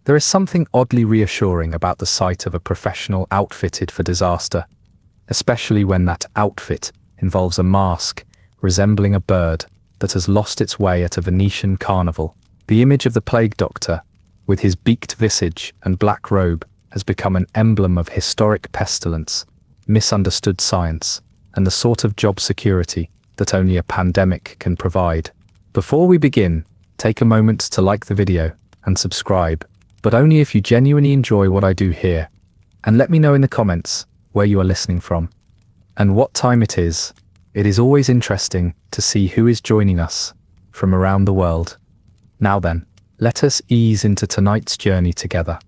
There is something oddly reassuring about the sight of a professional outfitted for disaster, especially when that outfit involves a mask resembling a bird that has lost its way at a Venetian carnival. The image of the plague doctor, with his beaked visage and black robe, has become an emblem of historic pestilence, misunderstood science, and the sort of job security that only a pandemic can provide. Before we begin, take a moment to like the video and subscribe, but only if you genuinely enjoy what I do here. And let me know in the comments where you are listening from and what time it is. It is always interesting to see who is joining us from around the world. Now then, let us ease into tonight's journey together.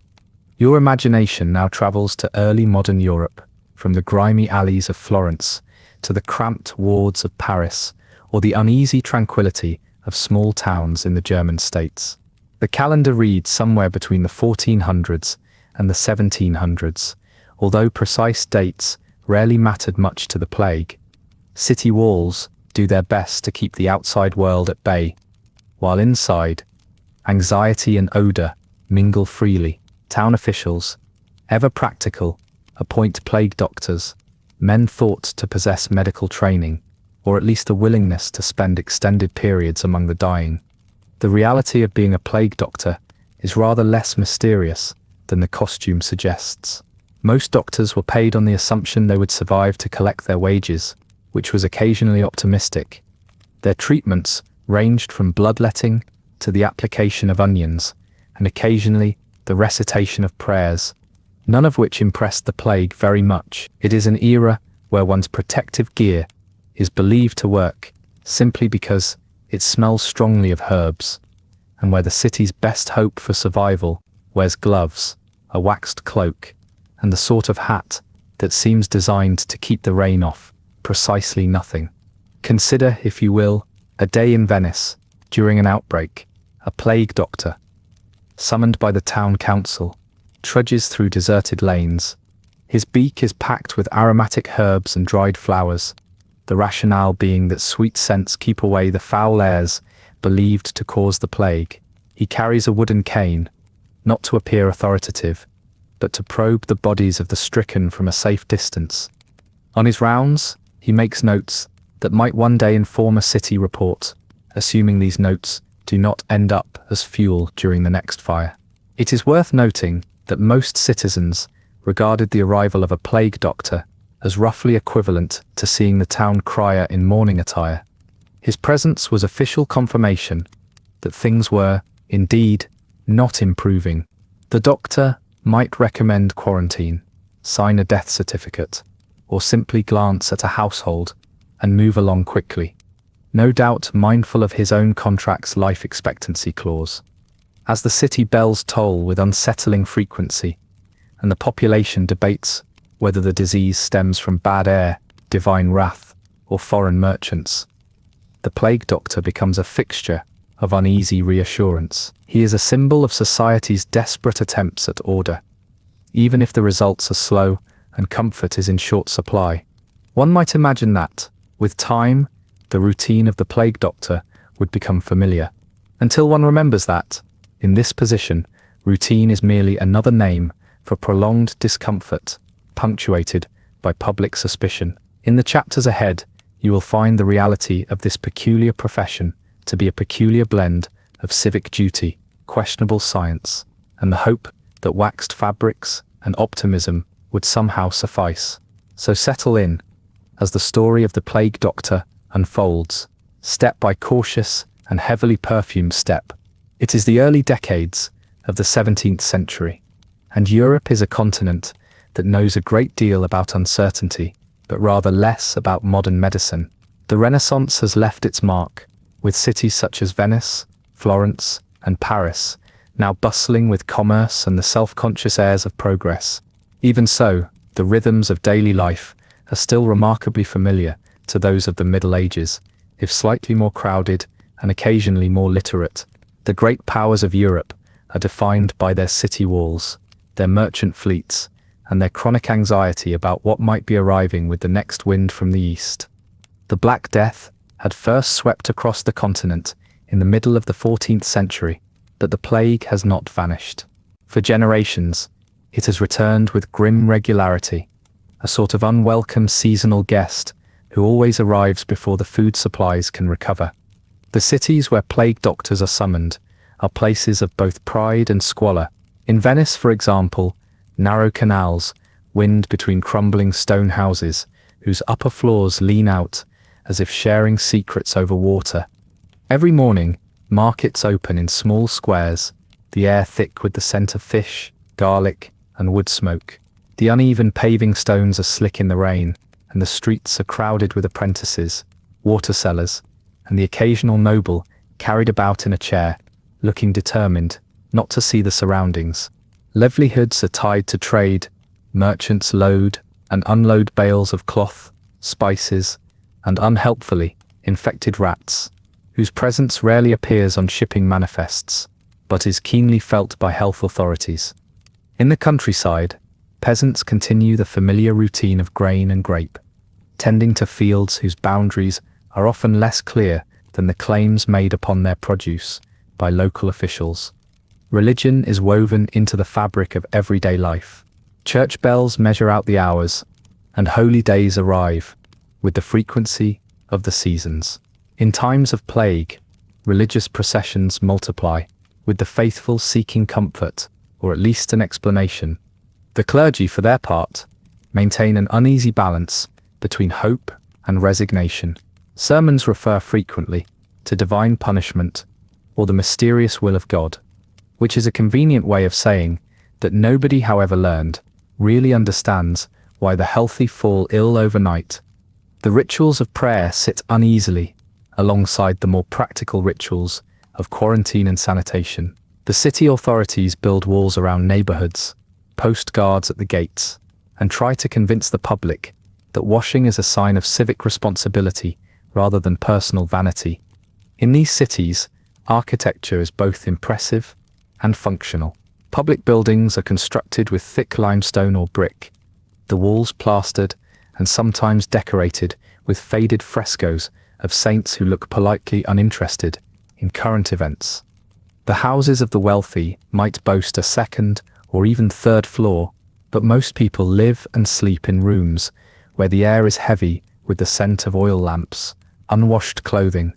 Your imagination now travels to early modern Europe, from the grimy alleys of Florence to the cramped wards of Paris, or the uneasy tranquility of small towns in the German states. The calendar reads somewhere between the 1400s and the 1700s, although precise dates rarely mattered much to the plague. City walls do their best to keep the outside world at bay, while inside, anxiety and odor mingle freely. Town officials, ever practical, appoint plague doctors, men thought to possess medical training, or at least a willingness to spend extended periods among the dying. The reality of being a plague doctor is rather less mysterious than the costume suggests. Most doctors were paid on the assumption they would survive to collect their wages, which was occasionally optimistic. Their treatments ranged from bloodletting to the application of onions, and occasionally the recitation of prayers, none of which impressed the plague very much. It is an era where one's protective gear is believed to work simply because it smells strongly of herbs, and where the city's best hope for survival wears gloves, a waxed cloak, and the sort of hat that seems designed to keep the rain off precisely nothing. Consider, if you will, a day in Venice during an outbreak. A plague doctor, summoned by the town council, trudges through deserted lanes. His beak is packed with aromatic herbs and dried flowers, the rationale being that sweet scents keep away the foul airs believed to cause the plague. He carries a wooden cane, not to appear authoritative, but to probe the bodies of the stricken from a safe distance. On his rounds, he makes notes that might one day inform a city report, assuming these notes do not end up as fuel during the next fire. It is worth noting that most citizens regarded the arrival of a plague doctor as roughly equivalent to seeing the town crier in mourning attire. His presence was official confirmation that things were, indeed, not improving. The doctor might recommend quarantine, sign a death certificate, or simply glance at a household and move along quickly, no doubt mindful of his own contract's life expectancy clause. As the city bells toll with unsettling frequency, and the population debates whether the disease stems from bad air, divine wrath, or foreign merchants, the plague doctor becomes a fixture of uneasy reassurance. He is a symbol of society's desperate attempts at order, even if the results are slow and comfort is in short supply. One might imagine that, with time, the routine of the plague doctor would become familiar, until one remembers that, in this position, routine is merely another name for prolonged discomfort, punctuated by public suspicion. In the chapters ahead, you will find the reality of this peculiar profession to be a peculiar blend of civic duty, questionable science, and the hope that waxed fabrics and optimism would somehow suffice. So settle in, as the story of the plague doctor unfolds, step by cautious and heavily perfumed step. It is the early decades of the 17th century, and Europe is a continent that knows a great deal about uncertainty, but rather less about modern medicine. The Renaissance has left its mark, with cities such as Venice, Florence, and Paris now bustling with commerce and the self-conscious airs of progress. Even so, the rhythms of daily life are still remarkably familiar to those of the Middle Ages, if slightly more crowded and occasionally more literate. The great powers of Europe are defined by their city walls, their merchant fleets, and their chronic anxiety about what might be arriving with the next wind from the east. The Black Death had first swept across the continent in the middle of the 14th century, but the plague has not vanished. For generations, it has returned with grim regularity, a sort of unwelcome seasonal guest who always arrives before the food supplies can recover. The cities where plague doctors are summoned are places of both pride and squalor. In Venice, for example, narrow canals wind between crumbling stone houses whose upper floors lean out as if sharing secrets over water. Every morning, markets open in small squares, the air thick with the scent of fish, garlic, and wood smoke. The uneven paving stones are slick in the rain, and the streets are crowded with apprentices, water sellers, and the occasional noble carried about in a chair, looking determined not to see the surroundings. Livelihoods are tied to trade. Merchants load and unload bales of cloth, spices, and unhelpfully infected rats, whose presence rarely appears on shipping manifests, but is keenly felt by health authorities. In the countryside, peasants continue the familiar routine of grain and grape, tending to fields whose boundaries are often less clear than the claims made upon their produce by local officials. Religion is woven into the fabric of everyday life. Church bells measure out the hours, and holy days arrive with the frequency of the seasons. In times of plague, religious processions multiply, with the faithful seeking comfort, or at least an explanation. The clergy, for their part, maintain an uneasy balance between hope and resignation. Sermons refer frequently to divine punishment or the mysterious will of God, which is a convenient way of saying that nobody, however learned, really understands why the healthy fall ill overnight. The rituals of prayer sit uneasily alongside the more practical rituals of quarantine and sanitation. The city authorities build walls around neighborhoods, post guards at the gates, and try to convince the public that washing is a sign of civic responsibility rather than personal vanity. In these cities, architecture is both impressive and functional. Public buildings are constructed with thick limestone or brick, the walls plastered and sometimes decorated with faded frescoes of saints who look politely uninterested in current events. The houses of the wealthy might boast a second or even third floor, but most people live and sleep in rooms where the air is heavy with the scent of oil lamps, unwashed clothing,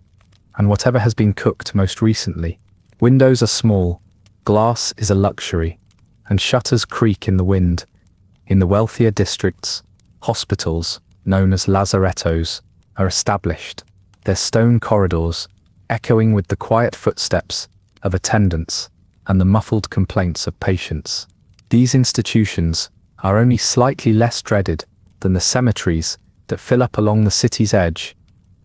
and whatever has been cooked most recently. Windows are small, glass is a luxury, and shutters creak in the wind. In the wealthier districts, hospitals, known as lazarettos, are established, their stone corridors echoing with the quiet footsteps of attendants and the muffled complaints of patients. These institutions are only slightly less dreaded than the cemeteries that fill up along the city's edge.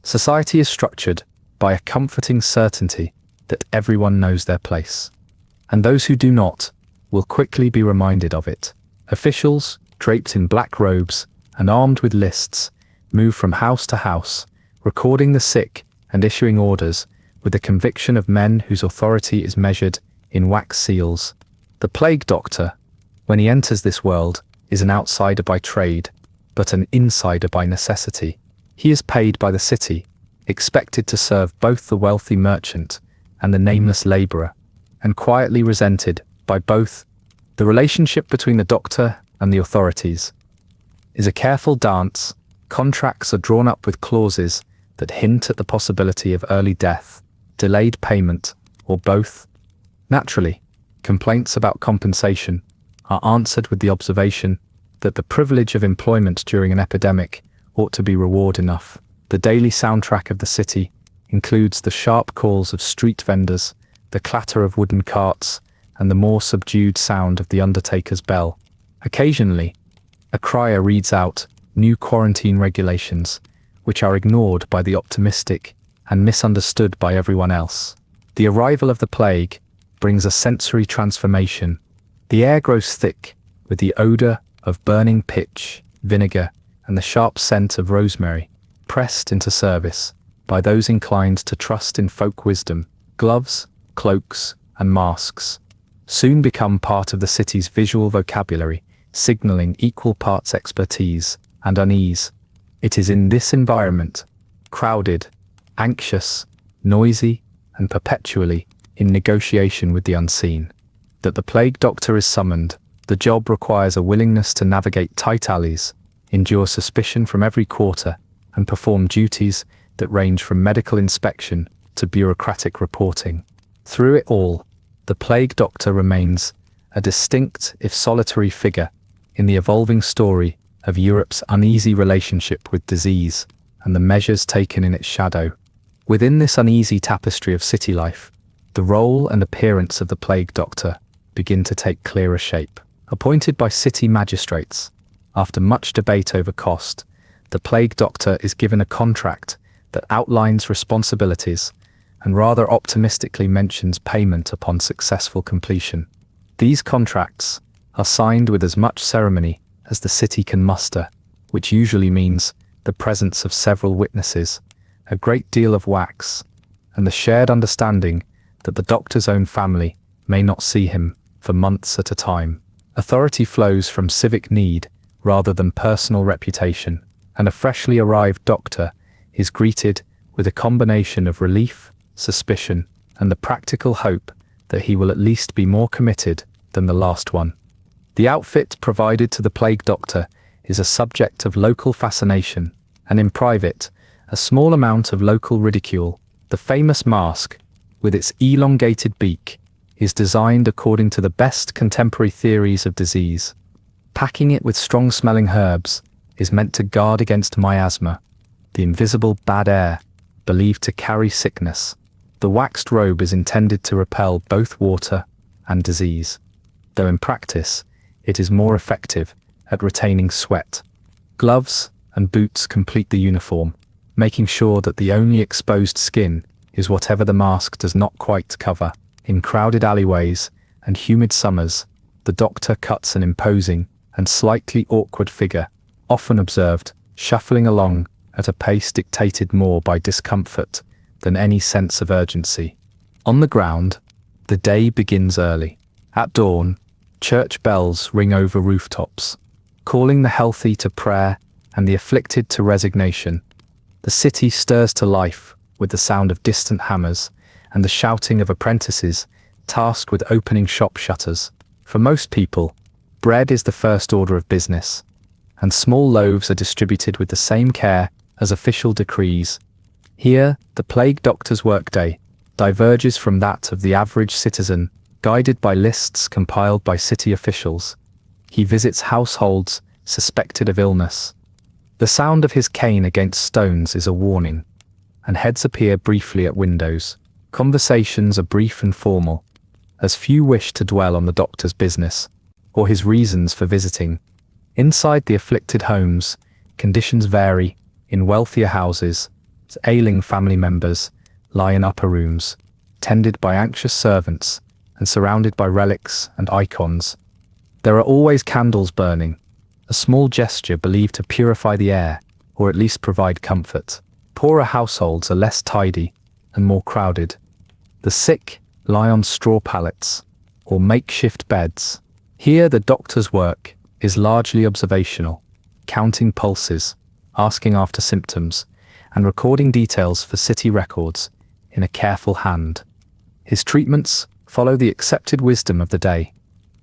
Society is structured by a comforting certainty that everyone knows their place, and those who do not will quickly be reminded of it. Officials, draped in black robes and armed with lists, move from house to house, recording the sick and issuing orders with the conviction of men whose authority is measured in wax seals. The plague doctor, when he enters this world, is an outsider by trade, but an insider by necessity. He is paid by the city, expected to serve both the wealthy merchant and the nameless laborer, and quietly resented by both. The relationship between the doctor and the authorities is a careful dance. Contracts are drawn up with clauses that hint at the possibility of early death, delayed payment, or both. Naturally, complaints about compensation are answered with the observation that the privilege of employment during an epidemic ought to be reward enough. The daily soundtrack of the city includes the sharp calls of street vendors, the clatter of wooden carts, and the more subdued sound of the undertaker's bell. Occasionally, a crier reads out new quarantine regulations, which are ignored by the optimistic and misunderstood by everyone else. The arrival of the plague brings a sensory transformation. The air grows thick with the odor of burning pitch, vinegar, and the sharp scent of rosemary, pressed into service by those inclined to trust in folk wisdom. Gloves, cloaks, and masks soon become part of the city's visual vocabulary, signaling equal parts expertise and unease. It is in this environment, crowded, anxious, noisy, and perpetually in negotiation with the unseen, that the plague doctor is summoned, the job requires a willingness to navigate tight alleys, endure suspicion from every quarter, and perform duties that range from medical inspection to bureaucratic reporting. Through it all, the plague doctor remains a distinct, if solitary figure in the evolving story of Europe's uneasy relationship with disease and the measures taken in its shadow. Within this uneasy tapestry of city life, the role and appearance of the plague doctor begin to take clearer shape. Appointed by city magistrates, after much debate over cost, the plague doctor is given a contract that outlines responsibilities and rather optimistically mentions payment upon successful completion. These contracts are signed with as much ceremony as the city can muster, which usually means the presence of several witnesses, a great deal of wax, and the shared understanding that the doctor's own family may not see him for months at a time. Authority flows from civic need rather than personal reputation, and a freshly arrived doctor is greeted with a combination of relief, suspicion, and the practical hope that he will at least be more committed than the last one. The outfit provided to the plague doctor is a subject of local fascination, and in private, a small amount of local ridicule. The famous mask, with its elongated beak, is designed according to the best contemporary theories of disease. Packing it with strong-smelling herbs is meant to guard against miasma, the invisible bad air believed to carry sickness. The waxed robe is intended to repel both water and disease, though in practice it is more effective at retaining sweat. Gloves and boots complete the uniform, making sure that the only exposed skin is whatever the mask does not quite cover. In crowded alleyways and humid summers, the doctor cuts an imposing and slightly awkward figure, often observed shuffling along at a pace dictated more by discomfort than any sense of urgency. On the ground, the day begins early. At dawn, church bells ring over rooftops, calling the healthy to prayer and the afflicted to resignation. The city stirs to life with the sound of distant hammers and the shouting of apprentices tasked with opening shop shutters. For most people, bread is the first order of business, and small loaves are distributed with the same care as official decrees. Here, the plague doctor's workday diverges from that of the average citizen, guided by lists compiled by city officials. He visits households suspected of illness. The sound of his cane against stones is a warning, and heads appear briefly at windows. Conversations are brief and formal, as few wish to dwell on the doctor's business or his reasons for visiting. Inside the afflicted homes, conditions vary. In wealthier houses, ailing family members lie in upper rooms, tended by anxious servants and surrounded by relics and icons. There are always candles burning, a small gesture believed to purify the air or at least provide comfort. Poorer households are less tidy and more crowded. The sick lie on straw pallets or makeshift beds. Here the doctor's work is largely observational, counting pulses, asking after symptoms, and recording details for city records in a careful hand. His treatments follow the accepted wisdom of the day,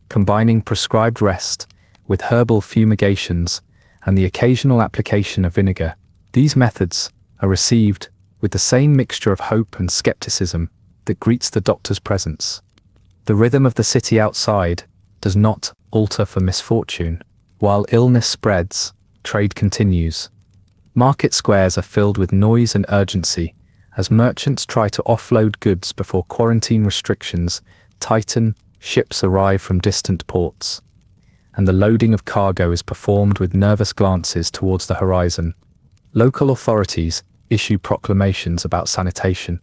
combining prescribed rest with herbal fumigations and the occasional application of vinegar. These methods are received with the same mixture of hope and skepticism that greets the doctor's presence. The rhythm of the city outside does not alter for misfortune. While illness spreads, trade continues. Market squares are filled with noise and urgency as merchants try to offload goods before quarantine restrictions tighten. Ships arrive from distant ports, and the loading of cargo is performed with nervous glances towards the horizon. Local authorities issue proclamations about sanitation,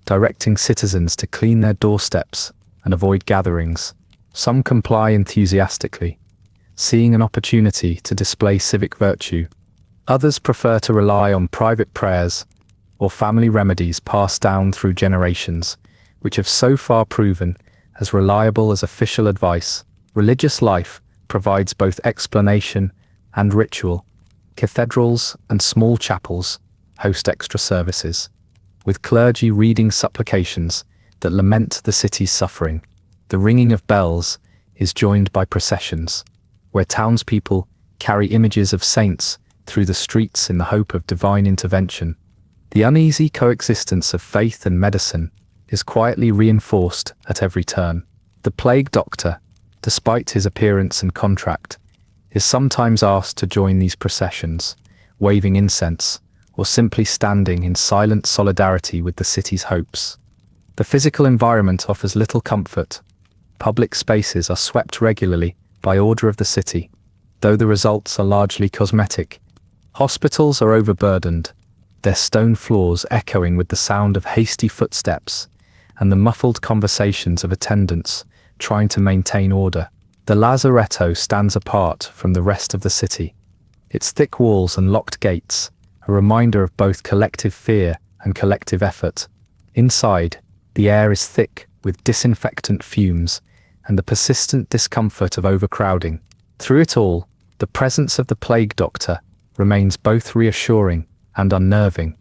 directing citizens to clean their doorsteps and avoid gatherings. Some comply enthusiastically, seeing an opportunity to display civic virtue. Others prefer to rely on private prayers or family remedies passed down through generations, which have so far proven as reliable as official advice. Religious life provides both explanation and ritual. Cathedrals and small chapels host extra services, with clergy reading supplications that lament the city's suffering. The ringing of bells is joined by processions, where townspeople carry images of saints through the streets in the hope of divine intervention. The uneasy coexistence of faith and medicine is quietly reinforced at every turn. The plague doctor, despite his appearance and contract, is sometimes asked to join these processions, waving incense, or simply standing in silent solidarity with the city's hopes. The physical environment offers little comfort. Public spaces are swept regularly by order of the city, though the results are largely cosmetic. Hospitals are overburdened, their stone floors echoing with the sound of hasty footsteps and the muffled conversations of attendants trying to maintain order. The lazaretto stands apart from the rest of the city, its thick walls and locked gates a reminder of both collective fear and collective effort. Inside, the air is thick with disinfectant fumes and the persistent discomfort of overcrowding. Through it all, the presence of the plague doctor remains both reassuring and unnerving.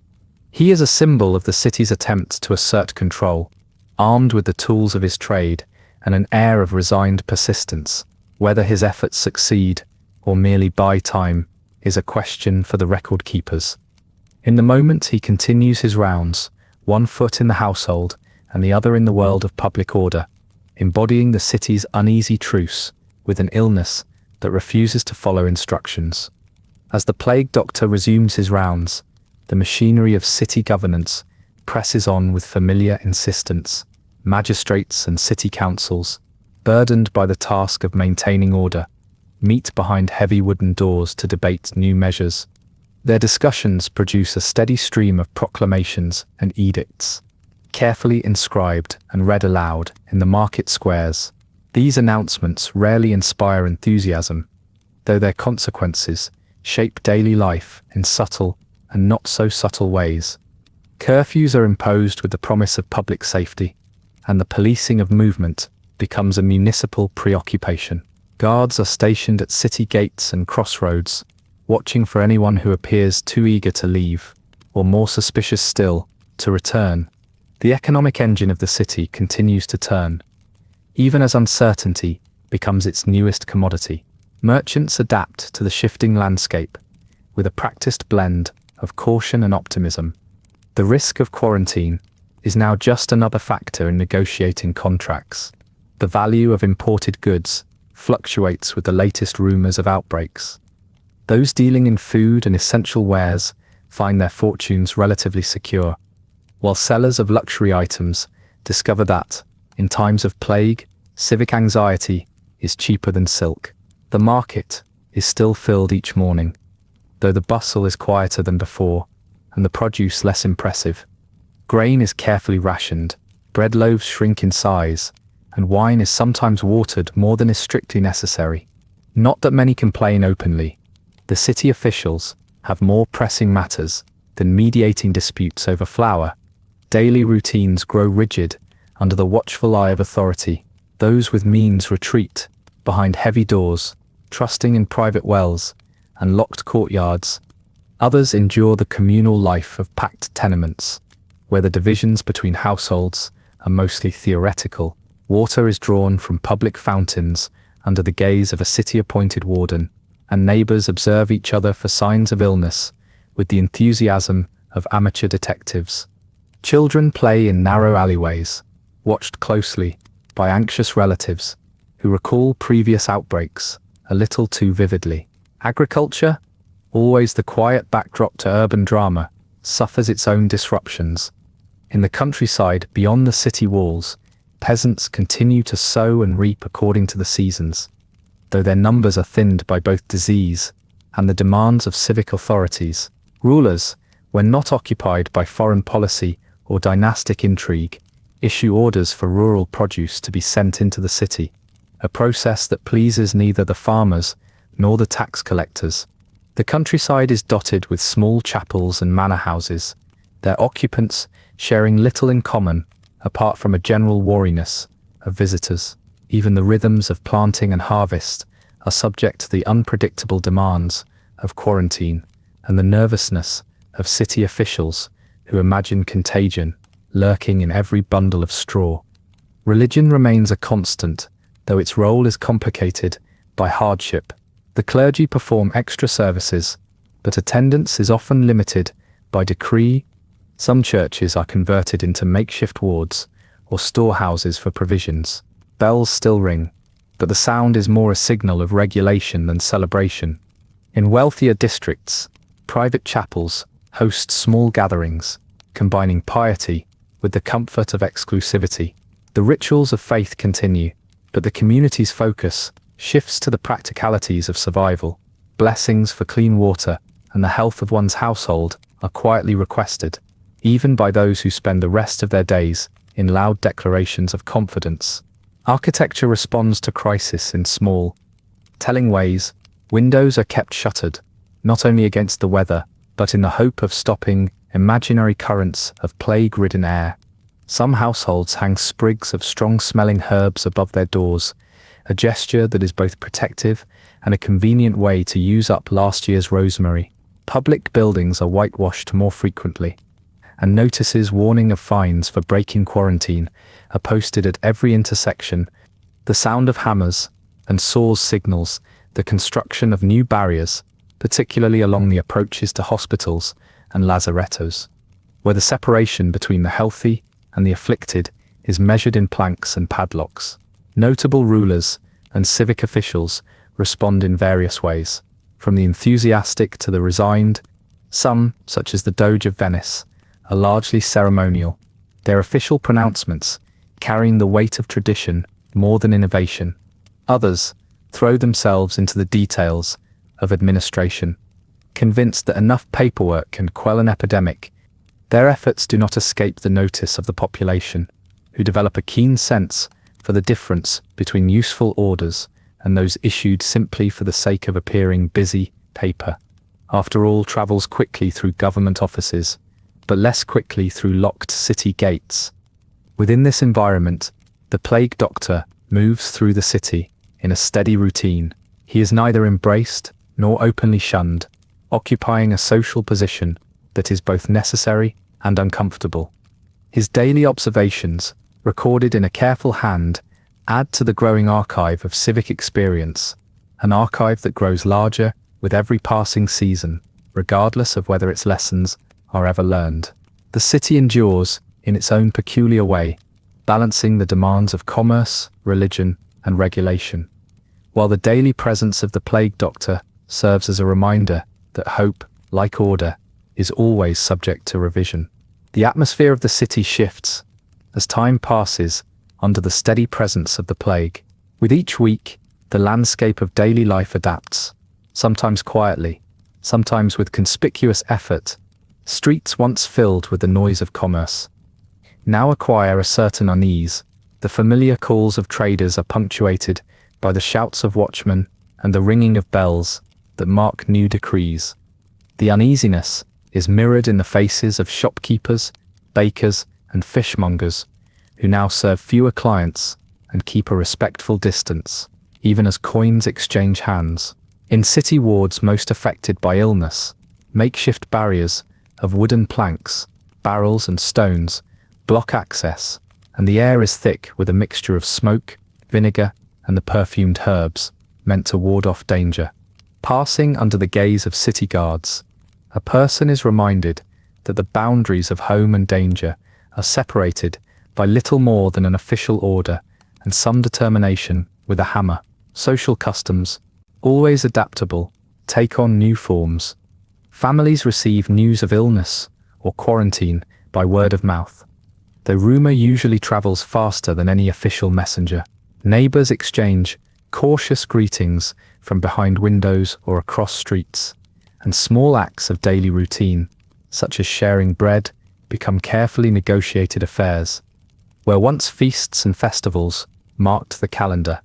He is a symbol of the city's attempt to assert control, armed with the tools of his trade and an air of resigned persistence. Whether his efforts succeed or merely buy time is a question for the record keepers. In the moment he continues his rounds, one foot in the household and the other in the world of public order, embodying the city's uneasy truce with an illness that refuses to follow instructions. As the plague doctor resumes his rounds, the machinery of city governance presses on with familiar insistence. Magistrates and city councils, burdened by the task of maintaining order, meet behind heavy wooden doors to debate new measures. Their discussions produce a steady stream of proclamations and edicts, carefully inscribed and read aloud in the market squares. These announcements rarely inspire enthusiasm, though their consequences shape daily life in subtle and not so subtle ways. Curfews are imposed with the promise of public safety, and the policing of movement becomes a municipal preoccupation. Guards are stationed at city gates and crossroads, watching for anyone who appears too eager to leave, or more suspicious still, to return. The economic engine of the city continues to turn, even as uncertainty becomes its newest commodity. Merchants adapt to the shifting landscape with a practiced blend of caution and optimism. The risk of quarantine is now just another factor in negotiating contracts. The value of imported goods fluctuates with the latest rumors of outbreaks. Those dealing in food and essential wares find their fortunes relatively secure, while sellers of luxury items discover that, in times of plague, civic anxiety is cheaper than silk. The market is still filled each morning, though the bustle is quieter than before, and the produce less impressive. Grain is carefully rationed, bread loaves shrink in size, and wine is sometimes watered more than is strictly necessary. Not that many complain openly. The city officials have more pressing matters than mediating disputes over flour. Daily routines grow rigid under the watchful eye of authority. Those with means retreat behind heavy doors, trusting in private wells and locked courtyards. Others endure the communal life of packed tenements, where the divisions between households are mostly theoretical. Water is drawn from public fountains under the gaze of a city-appointed warden, and neighbors observe each other for signs of illness with the enthusiasm of amateur detectives. Children play in narrow alleyways, watched closely by anxious relatives who recall previous outbreaks a little too vividly. Agriculture, always the quiet backdrop to urban drama, suffers its own disruptions. In the countryside beyond the city walls, peasants continue to sow and reap according to the seasons, though their numbers are thinned by both disease and the demands of civic authorities. Rulers, when not occupied by foreign policy or dynastic intrigue, issue orders for rural produce to be sent into the city, a process that pleases neither the farmers nor the tax collectors. The countryside is dotted with small chapels and manor houses, their occupants sharing little in common apart from a general wariness of visitors. Even the rhythms of planting and harvest are subject to the unpredictable demands of quarantine and the nervousness of city officials who imagine contagion lurking in every bundle of straw. Religion remains a constant, though its role is complicated by hardship. The clergy perform extra services, but attendance is often limited by decree. Some churches are converted into makeshift wards or storehouses for provisions. Bells still ring, but the sound is more a signal of regulation than celebration. In wealthier districts, private chapels host small gatherings, combining piety with the comfort of exclusivity. The rituals of faith continue, but the community's focus shifts to the practicalities of survival. Blessings for clean water and the health of one's household are quietly requested, even by those who spend the rest of their days in loud declarations of confidence. Architecture responds to crisis in small, telling ways. Windows are kept shuttered, not only against the weather, but in the hope of stopping imaginary currents of plague-ridden air. Some households hang sprigs of strong-smelling herbs above their doors, a gesture that is both protective and a convenient way to use up last year's rosemary. Public buildings are whitewashed more frequently, and notices warning of fines for breaking quarantine are posted at every intersection. The sound of hammers and saws signals the construction of new barriers, particularly along the approaches to hospitals and lazarettos, where the separation between the healthy and the afflicted is measured in planks and padlocks. Notable rulers and civic officials respond in various ways, from the enthusiastic to the resigned. Some, such as the Doge of Venice, are largely ceremonial, their official pronouncements carrying the weight of tradition more than innovation. Others throw themselves into the details of administration, convinced that enough paperwork can quell an epidemic. Their efforts do not escape the notice of the population, who develop a keen sense for the difference between useful orders and those issued simply for the sake of appearing busy. Paper, after all, travels quickly through government offices, but less quickly through locked city gates. Within this environment, the plague doctor moves through the city in a steady routine. He is neither embraced nor openly shunned, occupying a social position that is both necessary and uncomfortable. His daily observations, recorded in a careful hand, add to the growing archive of civic experience, an archive that grows larger with every passing season, regardless of whether its lessons are ever learned. The city endures in its own peculiar way, balancing the demands of commerce, religion, and regulation, while the daily presence of the plague doctor serves as a reminder that hope, like order, is always subject to revision. The atmosphere of the city shifts as time passes under the steady presence of the plague. With each week, the landscape of daily life adapts, sometimes quietly, sometimes with conspicuous effort. Streets once filled with the noise of commerce now acquire a certain unease. The familiar calls of traders are punctuated by the shouts of watchmen and the ringing of bells that mark new decrees. The uneasiness is mirrored in the faces of shopkeepers, bakers, and fishmongers, who now serve fewer clients and keep a respectful distance, even as coins exchange hands. In city wards most affected by illness, makeshift barriers of wooden planks, barrels, and stones block access, and the air is thick with a mixture of smoke, vinegar, and the perfumed herbs meant to ward off danger. Passing under the gaze of city guards, a person is reminded that the boundaries of home and danger are separated by little more than an official order and some determination with a hammer. Social customs, always adaptable, take on new forms. Families receive news of illness or quarantine by word of mouth, though rumor usually travels faster than any official messenger. Neighbors exchange cautious greetings from behind windows or across streets, and small acts of daily routine, such as sharing bread, become carefully negotiated affairs. Where once feasts and festivals marked the calendar,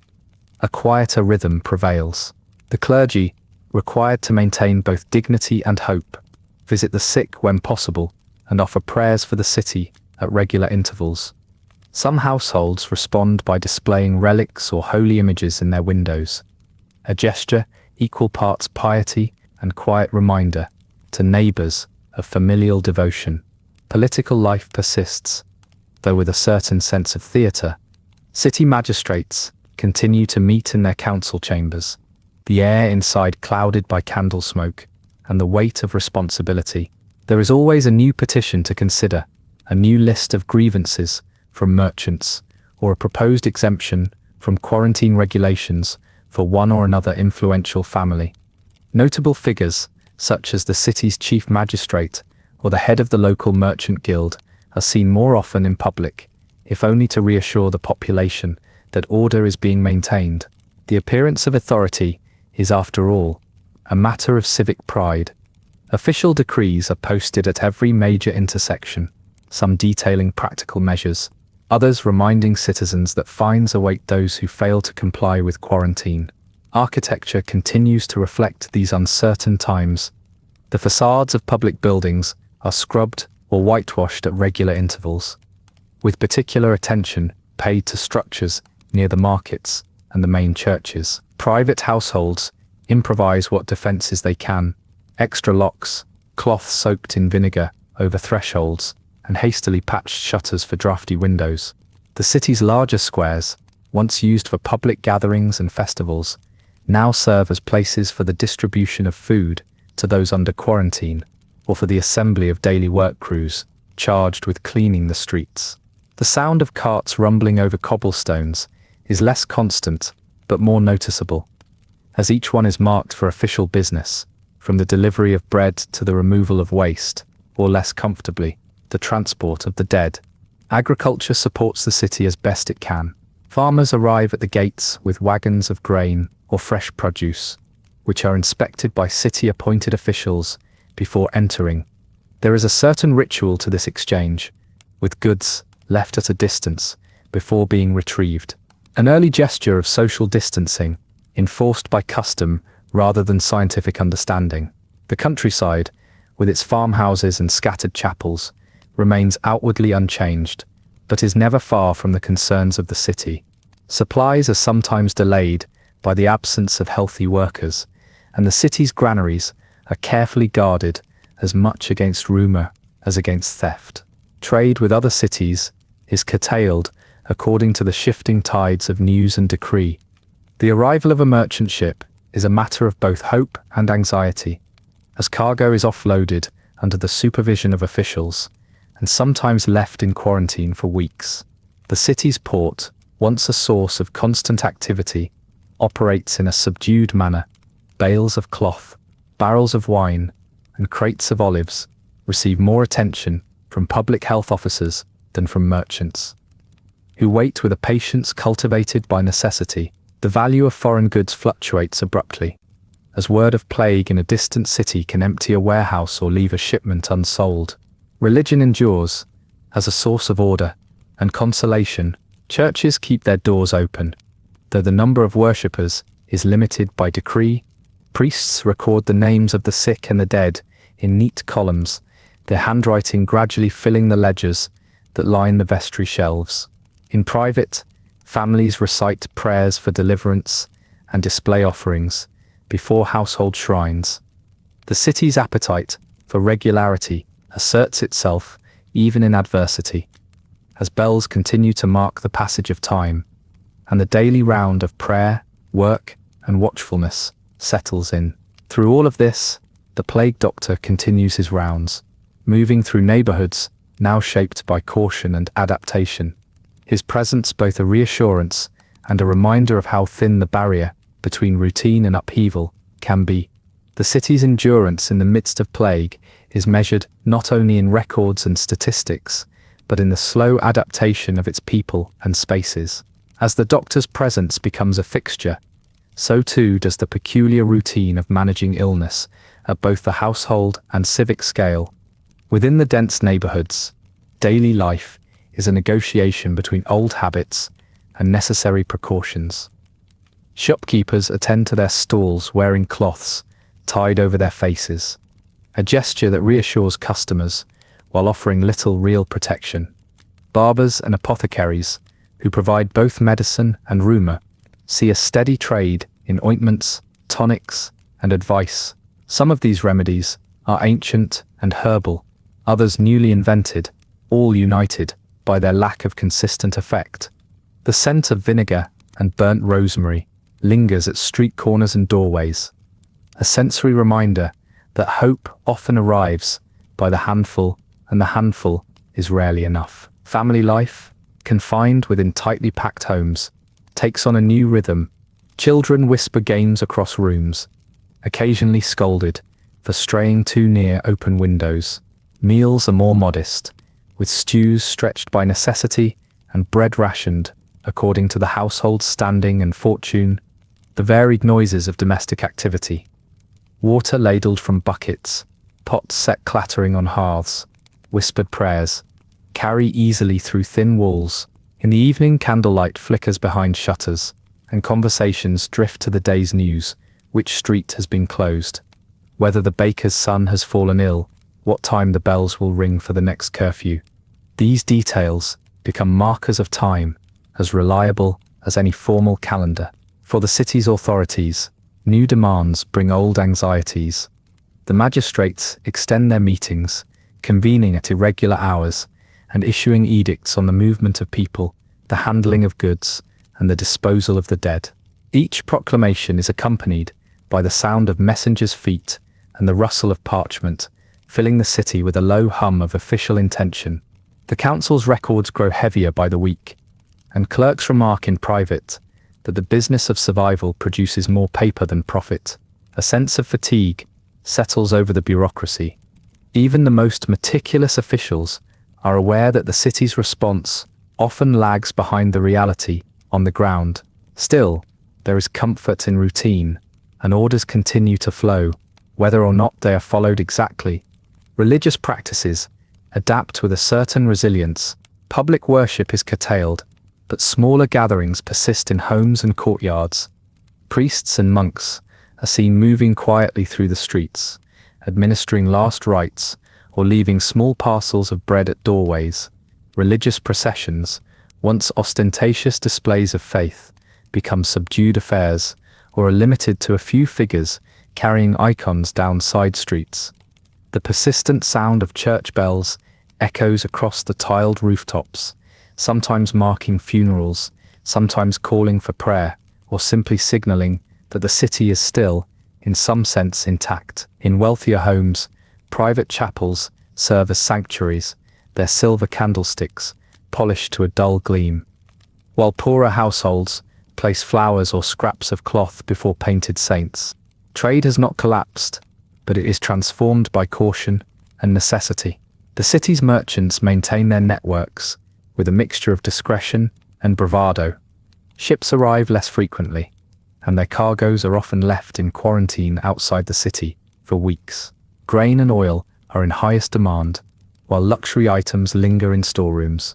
a quieter rhythm prevails. The clergy, required to maintain both dignity and hope, visit the sick when possible and offer prayers for the city at regular intervals. Some households respond by displaying relics or holy images in their windows, a gesture equal parts piety and quiet reminder to neighbors of familial devotion. Political life persists, though with a certain sense of theater. City magistrates continue to meet in their council chambers, the air inside clouded by candle smoke and the weight of responsibility. There is always a new petition to consider, a new list of grievances from merchants, or a proposed exemption from quarantine regulations for one or another influential family. Notable figures, such as the city's chief magistrate or the head of the local merchant guild, are seen more often in public, if only to reassure the population that order is being maintained. The appearance of authority is, after all, a matter of civic pride. Official decrees are posted at every major intersection, some detailing practical measures, others reminding citizens that fines await those who fail to comply with quarantine. Architecture continues to reflect these uncertain times. The facades of public buildings are scrubbed or whitewashed at regular intervals, with particular attention paid to structures near the markets and the main churches. Private households improvise what defences they can: extra locks, cloth soaked in vinegar over thresholds, and hastily patched shutters for drafty windows. The city's larger squares, once used for public gatherings and festivals, now serve as places for the distribution of food to those under quarantine, or for the assembly of daily work crews charged with cleaning the streets. The sound of carts rumbling over cobblestones is less constant but more noticeable, as each one is marked for official business, from the delivery of bread to the removal of waste, or less comfortably, the transport of the dead. Agriculture supports the city as best it can. Farmers arrive at the gates with wagons of grain or fresh produce, which are inspected by city-appointed officials before entering. There is a certain ritual to this exchange, with goods left at a distance before being retrieved. An early gesture of social distancing, enforced by custom rather than scientific understanding. The countryside, with its farmhouses and scattered chapels, remains outwardly unchanged, but is never far from the concerns of the city. Supplies are sometimes delayed by the absence of healthy workers, and the city's granaries are carefully guarded as much against rumor as against theft. Trade with other cities is curtailed according to the shifting tides of news and decree. The arrival of a merchant ship is a matter of both hope and anxiety, as cargo is offloaded under the supervision of officials, and sometimes left in quarantine for weeks. The city's port, once a source of constant activity, operates in a subdued manner. Bales of cloth, barrels of wine, and crates of olives receive more attention from public health officers than from merchants, who wait with a patience cultivated by necessity. The value of foreign goods fluctuates abruptly, as word of plague in a distant city can empty a warehouse or leave a shipment unsold. Religion endures as a source of order and consolation. Churches keep their doors open, though the number of worshippers is limited by decree. Priests record the names of the sick and the dead in neat columns, their handwriting gradually filling the ledgers that line the vestry shelves. In private, families recite prayers for deliverance and display offerings before household shrines. The city's appetite for regularity asserts itself even in adversity, as bells continue to mark the passage of time, and the daily round of prayer, work, and watchfulness settles in. Through all of this, the plague doctor continues his rounds, moving through neighborhoods now shaped by caution and adaptation. His presence both a reassurance and a reminder of how thin the barrier between routine and upheaval can be. The city's endurance in the midst of plague is measured not only in records and statistics, but in the slow adaptation of its people and spaces. As the doctor's presence becomes a fixture, so too does the peculiar routine of managing illness at both the household and civic scale. Within the dense neighborhoods, daily life is a negotiation between old habits and necessary precautions. Shopkeepers attend to their stalls wearing cloths tied over their faces, a gesture that reassures customers while offering little real protection. Barbers and apothecaries, who provide both medicine and rumour, see a steady trade in ointments, tonics, and advice. Some of these remedies are ancient and herbal, others newly invented, all united by their lack of consistent effect. The scent of vinegar and burnt rosemary lingers at street corners and doorways, a sensory reminder that hope often arrives by the handful, and the handful is rarely enough. Family life, confined within tightly packed homes, takes on a new rhythm. Children whisper games across rooms, occasionally scolded for straying too near open windows. Meals are more modest, with stews stretched by necessity and bread rationed according to the household's standing and fortune. The varied noises of domestic activity, water ladled from buckets, pots set clattering on hearths, whispered prayers, carry easily through thin walls. In the evening, candlelight flickers behind shutters, and conversations drift to the day's news: which street has been closed, whether the baker's son has fallen ill, what time the bells will ring for the next curfew. These details become markers of time, as reliable as any formal calendar. For the city's authorities, new demands bring old anxieties. The magistrates extend their meetings, convening at irregular hours and issuing edicts on the movement of people, the handling of goods, and the disposal of the dead. Each proclamation is accompanied by the sound of messengers' feet and the rustle of parchment, filling the city with a low hum of official intention. The council's records grow heavier by the week, and clerks remark in private that the business of survival produces more paper than profit. A sense of fatigue settles over the bureaucracy. Even the most meticulous officials are aware that the city's response often lags behind the reality on the ground. Still, there is comfort in routine, and orders continue to flow, whether or not they are followed exactly. Religious practices adapt with a certain resilience. Public worship is curtailed, but smaller gatherings persist in homes and courtyards. Priests and monks are seen moving quietly through the streets, administering last rites or leaving small parcels of bread at doorways. Religious processions, once ostentatious displays of faith, become subdued affairs or are limited to a few figures carrying icons down side streets. The persistent sound of church bells echoes across the tiled rooftops, sometimes marking funerals, sometimes calling for prayer, or simply signaling that the city is still, in some sense, intact. In wealthier homes, private chapels serve as sanctuaries, their silver candlesticks polished to a dull gleam, while poorer households place flowers or scraps of cloth before painted saints. Trade has not collapsed, but it is transformed by caution and necessity. The city's merchants maintain their networks with a mixture of discretion and bravado. Ships arrive less frequently, and their cargoes are often left in quarantine outside the city for weeks. Grain and oil are in highest demand, while luxury items linger in storerooms,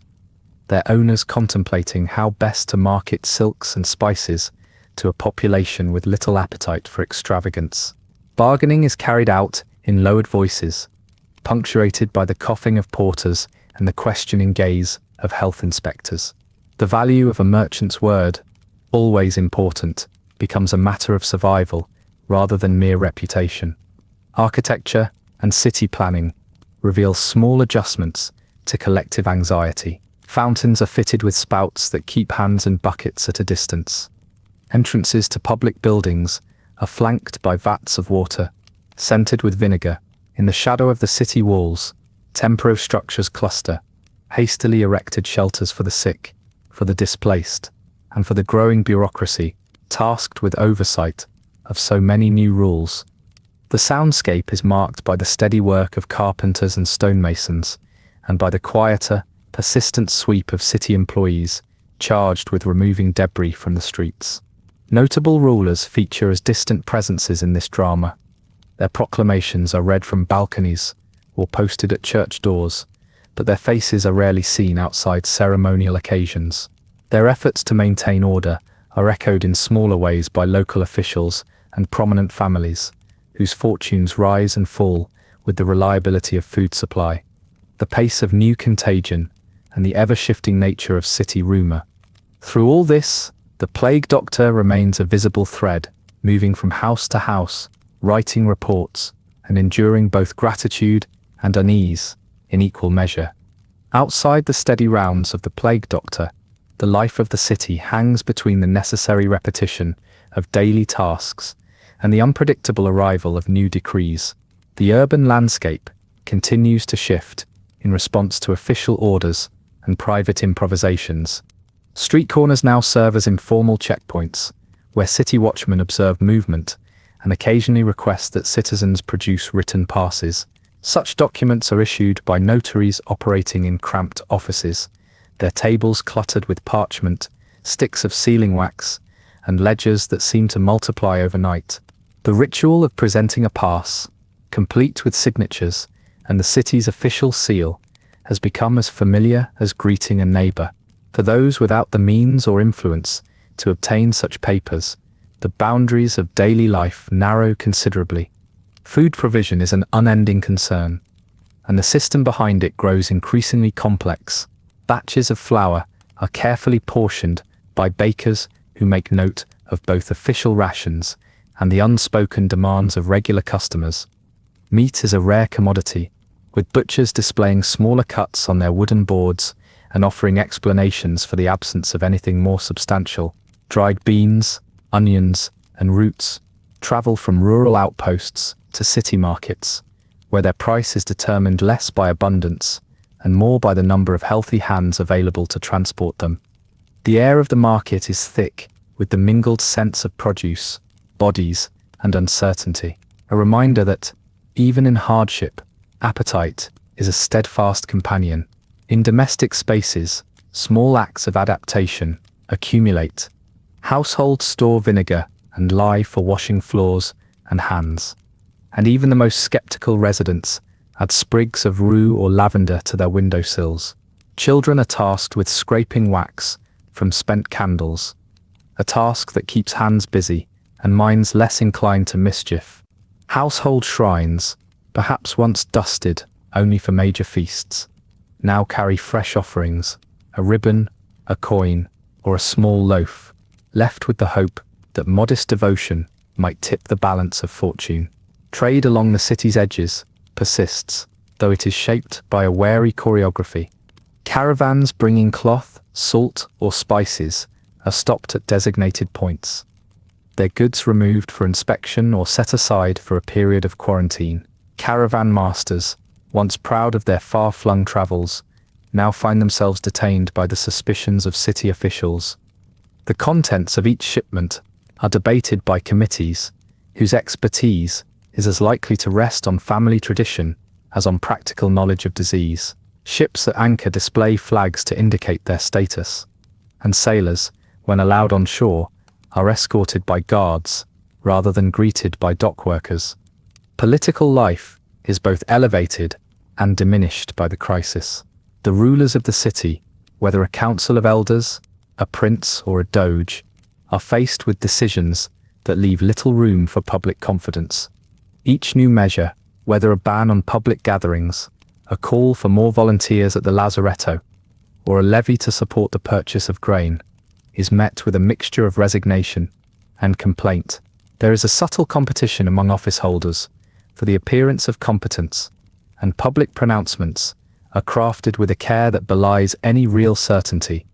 their owners contemplating how best to market silks and spices to a population with little appetite for extravagance. Bargaining is carried out in lowered voices, punctuated by the coughing of porters and the questioning gaze of health inspectors. The value of a merchant's word, always important, becomes a matter of survival rather than mere reputation. Architecture and city planning reveal small adjustments to collective anxiety. Fountains are fitted with spouts that keep hands and buckets at a distance. Entrances to public buildings are flanked by vats of water, scented with vinegar. In the shadow of the city walls, temporary structures cluster, hastily erected shelters for the sick, for the displaced, and for the growing bureaucracy, tasked with oversight of so many new rules. The soundscape is marked by the steady work of carpenters and stonemasons, and by the quieter, persistent sweep of city employees charged with removing debris from the streets. Notable rulers feature as distant presences in this drama. Their proclamations are read from balconies or posted at church doors, but their faces are rarely seen outside ceremonial occasions. Their efforts to maintain order are echoed in smaller ways by local officials and prominent families, whose fortunes rise and fall with the reliability of food supply, the pace of new contagion, and the ever-shifting nature of city rumor. Through all this, the plague doctor remains a visible thread, moving from house to house, writing reports, and enduring both gratitude and unease in equal measure. Outside the steady rounds of the plague doctor, The life of the city hangs between the necessary repetition of daily tasks and the unpredictable arrival of new decrees. The urban landscape continues to shift in response to official orders and private improvisations. Street corners now serve as informal checkpoints, where city watchmen observe movement and occasionally request that citizens produce written passes. Such documents are issued by notaries operating in cramped offices, their tables cluttered with parchment, sticks of sealing wax, and ledgers that seem to multiply overnight. The ritual of presenting a pass, complete with signatures and the city's official seal, has become as familiar as greeting a neighbor. For those without the means or influence to obtain such papers, the boundaries of daily life narrow considerably. Food provision is an unending concern, and the system behind it grows increasingly complex. Batches of flour are carefully portioned by bakers who make note of both official rations and the unspoken demands of regular customers. Meat is a rare commodity, with butchers displaying smaller cuts on their wooden boards and offering explanations for the absence of anything more substantial. Dried beans, onions, and roots travel from rural outposts to city markets, where their price is determined less by abundance and more by the number of healthy hands available to transport them. The air of the market is thick with the mingled scents of produce, bodies, and uncertainty, a reminder that, even in hardship, appetite is a steadfast companion. In domestic spaces, small acts of adaptation accumulate. Households store vinegar and lye for washing floors and hands, and even the most skeptical residents add sprigs of rue or lavender to their windowsills. Children are tasked with scraping wax from spent candles, a task that keeps hands busy and minds less inclined to mischief. Household shrines, perhaps once dusted only for major feasts, now carry fresh offerings, a ribbon, a coin, or a small loaf, left with the hope that modest devotion might tip the balance of fortune. Trade along the city's edges persists, though it is shaped by a wary choreography. Caravans bringing cloth, salt, or spices are stopped at designated points, their goods removed for inspection or set aside for a period of quarantine. Caravan masters, once proud of their far-flung travels, now find themselves detained by the suspicions of city officials. The contents of each shipment are debated by committees, whose expertise is as likely to rest on family tradition as on practical knowledge of disease. Ships at anchor display flags to indicate their status, and sailors, when allowed on shore, are escorted by guards rather than greeted by dock workers. Political life is both elevated and diminished by the crisis. The rulers of the city, whether a council of elders, a prince, or a doge, are faced with decisions that leave little room for public confidence. Each new measure, whether a ban on public gatherings, a call for more volunteers at the lazaretto, or a levy to support the purchase of grain, is met with a mixture of resignation and complaint. There is a subtle competition among office holders for the appearance of competence, and public pronouncements are crafted with a care that belies any real certainty.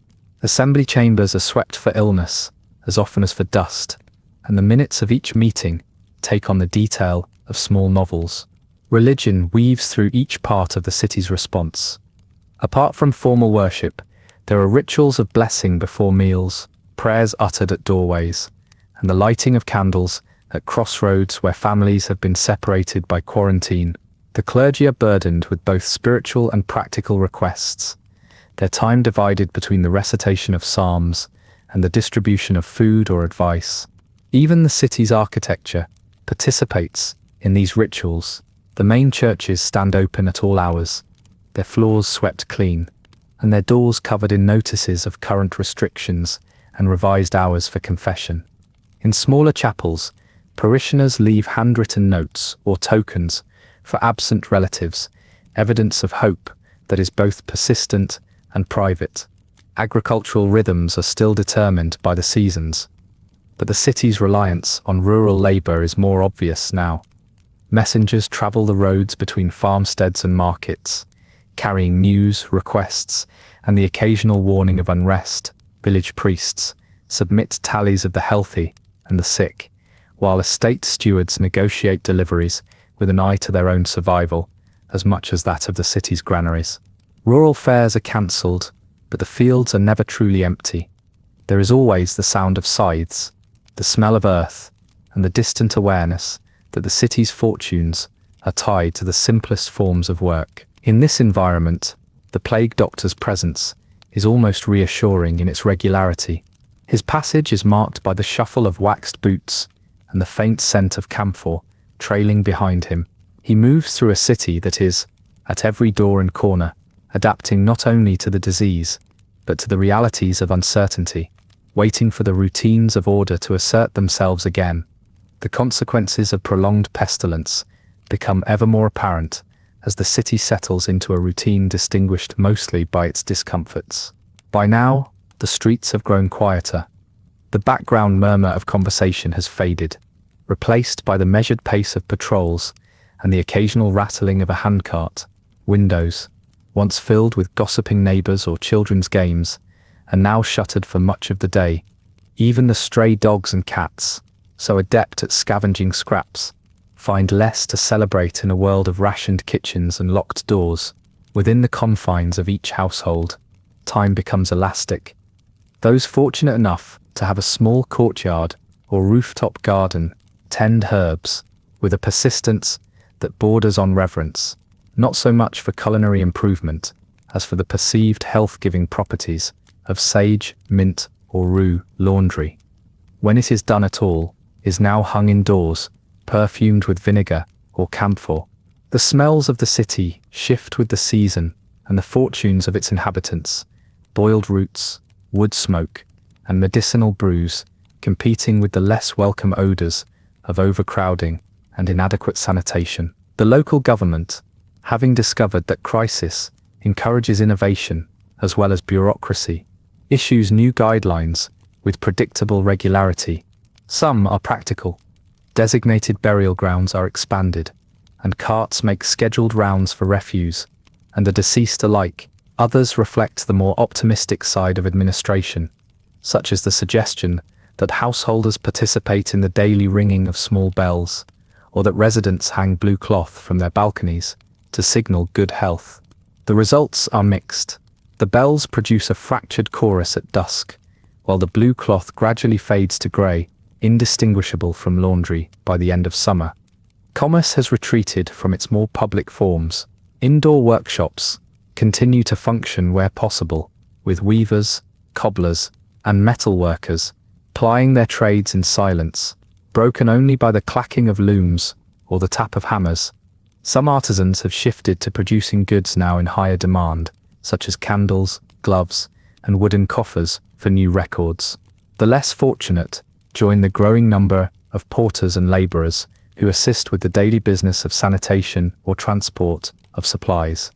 Assembly chambers are swept for illness as often as for dust, and the minutes of each meeting take on the detail of small novels. Religion weaves through each part of the city's response. Apart from formal worship, there are rituals of blessing before meals, prayers uttered at doorways, and the lighting of candles at crossroads where families have been separated by quarantine. The clergy are burdened with both spiritual and practical requests, their time divided between the recitation of psalms and the distribution of food or advice. Even the city's architecture participates in these rituals. The main churches stand open at all hours, their floors swept clean, and their doors covered in notices of current restrictions and revised hours for confession. In smaller chapels, parishioners leave handwritten notes or tokens for absent relatives, evidence of hope that is both persistent and private. Agricultural rhythms are still determined by the seasons, but the city's reliance on rural labor is more obvious now. Messengers travel the roads between farmsteads and markets, carrying news, requests, and the occasional warning of unrest. village priests, submit tallies of the healthy and the sick, while estate stewards negotiate deliveries with an eye to their own survival, as much as that of the city's granaries. Rural fairs are cancelled, but the fields are never truly empty. There is always the sound of scythes, the smell of earth, and the distant awareness that the city's fortunes are tied to the simplest forms of work. In this environment, the plague doctor's presence is almost reassuring in its regularity. His passage is marked by the shuffle of waxed boots and the faint scent of camphor trailing behind him. He moves through a city that is, at every door and corner, adapting not only to the disease, but to the realities of uncertainty, waiting for the routines of order to assert themselves again. The consequences of prolonged pestilence become ever more apparent as the city settles into a routine distinguished mostly by its discomforts. By now, the streets have grown quieter. The background murmur of conversation has faded, replaced by the measured pace of patrols and the occasional rattling of a handcart. Windows, once filled with gossiping neighbors or children's games, are now shuttered for much of the day. Even the stray dogs and cats, so adept at scavenging scraps, find less to celebrate in a world of rationed kitchens and locked doors. Within the confines of each household, time becomes elastic. Those fortunate enough to have a small courtyard or rooftop garden tend herbs with a persistence that borders on reverence, not so much for culinary improvement as for the perceived health-giving properties of sage, mint, or rue laundry. When it is done at all, is now hung indoors, perfumed with vinegar or camphor. The smells of the city shift with the season and the fortunes of its inhabitants. Boiled roots, wood smoke, and medicinal brews competing with the less welcome odors of overcrowding and inadequate sanitation. The local government, having discovered that crisis encourages innovation as well as bureaucracy, issues new guidelines with predictable regularity. Some are practical. Designated burial grounds are expanded, and carts make scheduled rounds for refuse and the deceased alike. Others reflect the more optimistic side of administration, such as the suggestion that householders participate in the daily ringing of small bells, or that residents hang blue cloth from their balconies to signal good health. The results are mixed. The bells produce a fractured chorus at dusk, while the blue cloth gradually fades to grey, indistinguishable from laundry by the end of summer. Commerce has retreated from its more public forms. Indoor workshops continue to function where possible, with weavers, cobblers, and metal workers plying their trades in silence, broken only by the clacking of looms or the tap of hammers. Some artisans have shifted to producing goods now in higher demand, such as candles, gloves, and wooden coffers for new records. The less fortunate join the growing number of porters and laborers who assist with the daily business of sanitation or transport of supplies.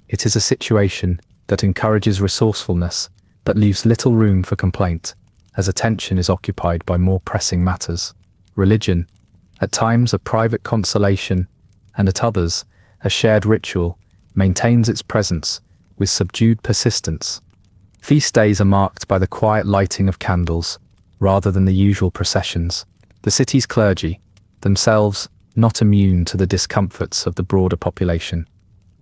It is a situation that encourages resourcefulness but leaves little room for complaint, as attention is occupied by more pressing matters. Religion, at times a private consolation, and at others a shared ritual, maintains its presence with subdued persistence. Feast days are marked by the quiet lighting of candles, rather than the usual processions. The city's clergy, themselves not immune to the discomforts of the broader population,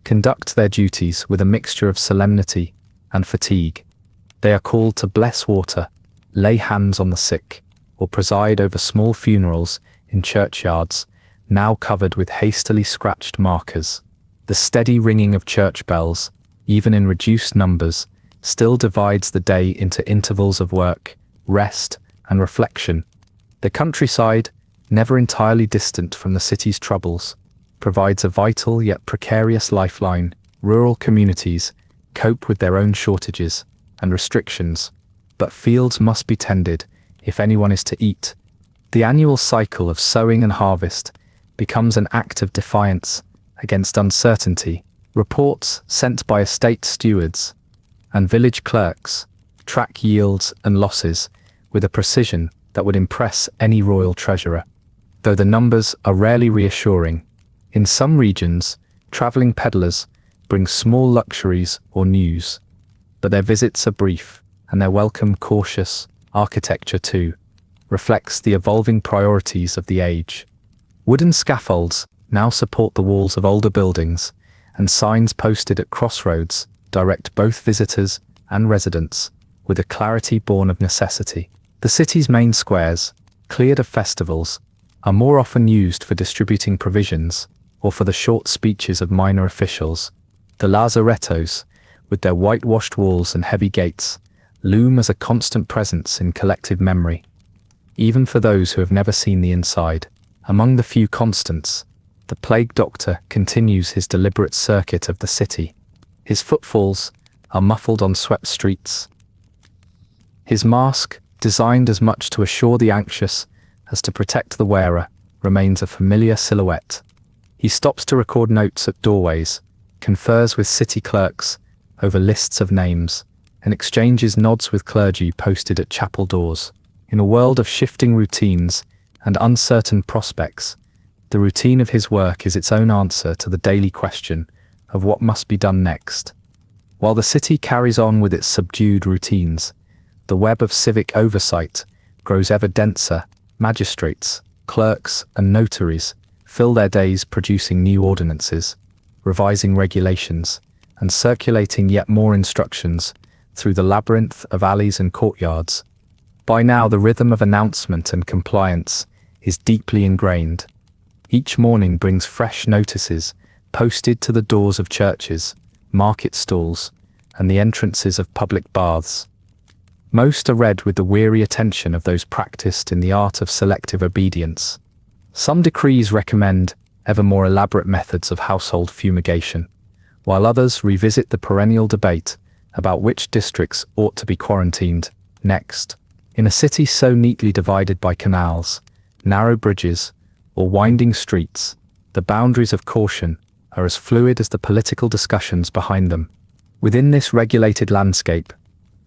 conduct their duties with a mixture of solemnity and fatigue. They are called to bless water, lay hands on the sick, or preside over small funerals in churchyards, now covered with hastily scratched markers. The steady ringing of church bells, even in reduced numbers, still divides the day into intervals of work, rest, and reflection. The countryside, never entirely distant from the city's troubles, provides a vital yet precarious lifeline. Rural communities cope with their own shortages and restrictions, but fields must be tended if anyone is to eat. The annual cycle of sowing and harvest becomes an act of defiance against uncertainty. Reports sent by estate stewards and village clerks track yields and losses with a precision that would impress any royal treasurer. Though the numbers are rarely reassuring, in some regions, traveling peddlers bring small luxuries or news, but their visits are brief and their welcome cautious architecture too reflects the evolving priorities of the age. Wooden scaffolds now support the walls of older buildings, and signs posted at crossroads direct both visitors and residents with a clarity born of necessity. The city's main squares, cleared of festivals, are more often used for distributing provisions or for the short speeches of minor officials. The lazarettos, with their whitewashed walls and heavy gates, loom as a constant presence in collective memory, even for those who have never seen the inside. Among the few constants, the plague doctor continues his deliberate circuit of the city. His footfalls are muffled on swept streets. His mask, designed as much to assure the anxious as to protect the wearer, remains a familiar silhouette. He stops to record notes at doorways, confers with city clerks over lists of names, and exchanges nods with clergy posted at chapel doors. In a world of shifting routines and uncertain prospects, the routine of his work is its own answer to the daily question of what must be done next. While the city carries on with its subdued routines, the web of civic oversight grows ever denser. Magistrates, clerks, and notaries fill their days producing new ordinances, revising regulations, and circulating yet more instructions through the labyrinth of alleys and courtyards. By now, the rhythm of announcement and compliance is deeply ingrained. Each morning brings fresh notices posted to the doors of churches, market stalls, and the entrances of public baths. Most are read with the weary attention of those practiced in the art of selective obedience. Some decrees recommend ever more elaborate methods of household fumigation, while others revisit the perennial debate about which districts ought to be quarantined next. In a city so neatly divided by canals, narrow bridges, or winding streets, the boundaries of caution are as fluid as the political discussions behind them. Within this regulated landscape,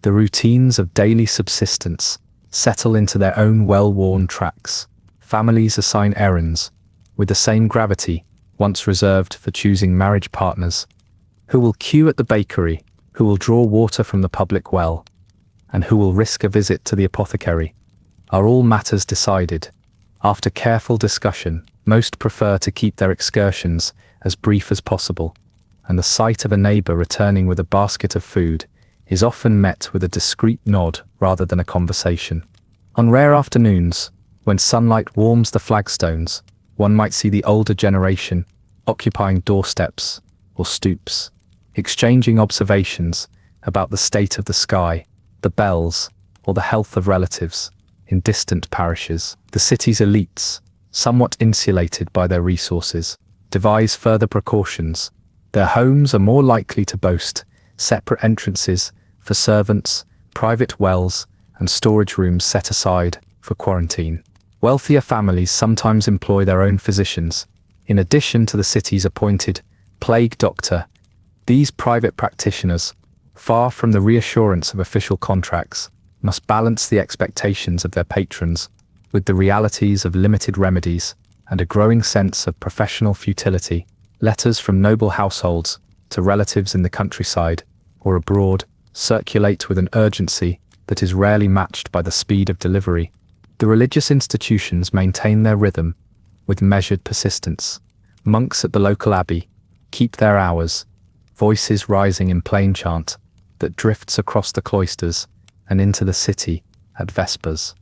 the routines of daily subsistence settle into their own well-worn tracks. Families assign errands, with the same gravity once reserved for choosing marriage partners. Who will queue at the bakery, who will draw water from the public well, and who will risk a visit to the apothecary, are all matters decided. After careful discussion, most prefer to keep their excursions as brief as possible, and the sight of a neighbor returning with a basket of food is often met with a discreet nod rather than a conversation. On rare afternoons, when sunlight warms the flagstones, one might see the older generation occupying doorsteps or stoops, exchanging observations about the state of the sky, the bells, or the health of relatives. In distant parishes, the city's elites, somewhat insulated by their resources, devise further precautions. Their homes are more likely to boast separate entrances for servants, private wells, and storage rooms set aside for quarantine. Wealthier families sometimes employ their own physicians, in addition to the city's appointed plague doctor. These private practitioners, far from the reassurance of official contracts, must balance the expectations of their patrons with the realities of limited remedies and a growing sense of professional futility. Letters from noble households to relatives in the countryside or abroad circulate with an urgency that is rarely matched by the speed of delivery. The religious institutions maintain their rhythm with measured persistence. Monks at the local abbey keep their hours, voices rising in plain chant that drifts across the cloisters and into the city at vespers.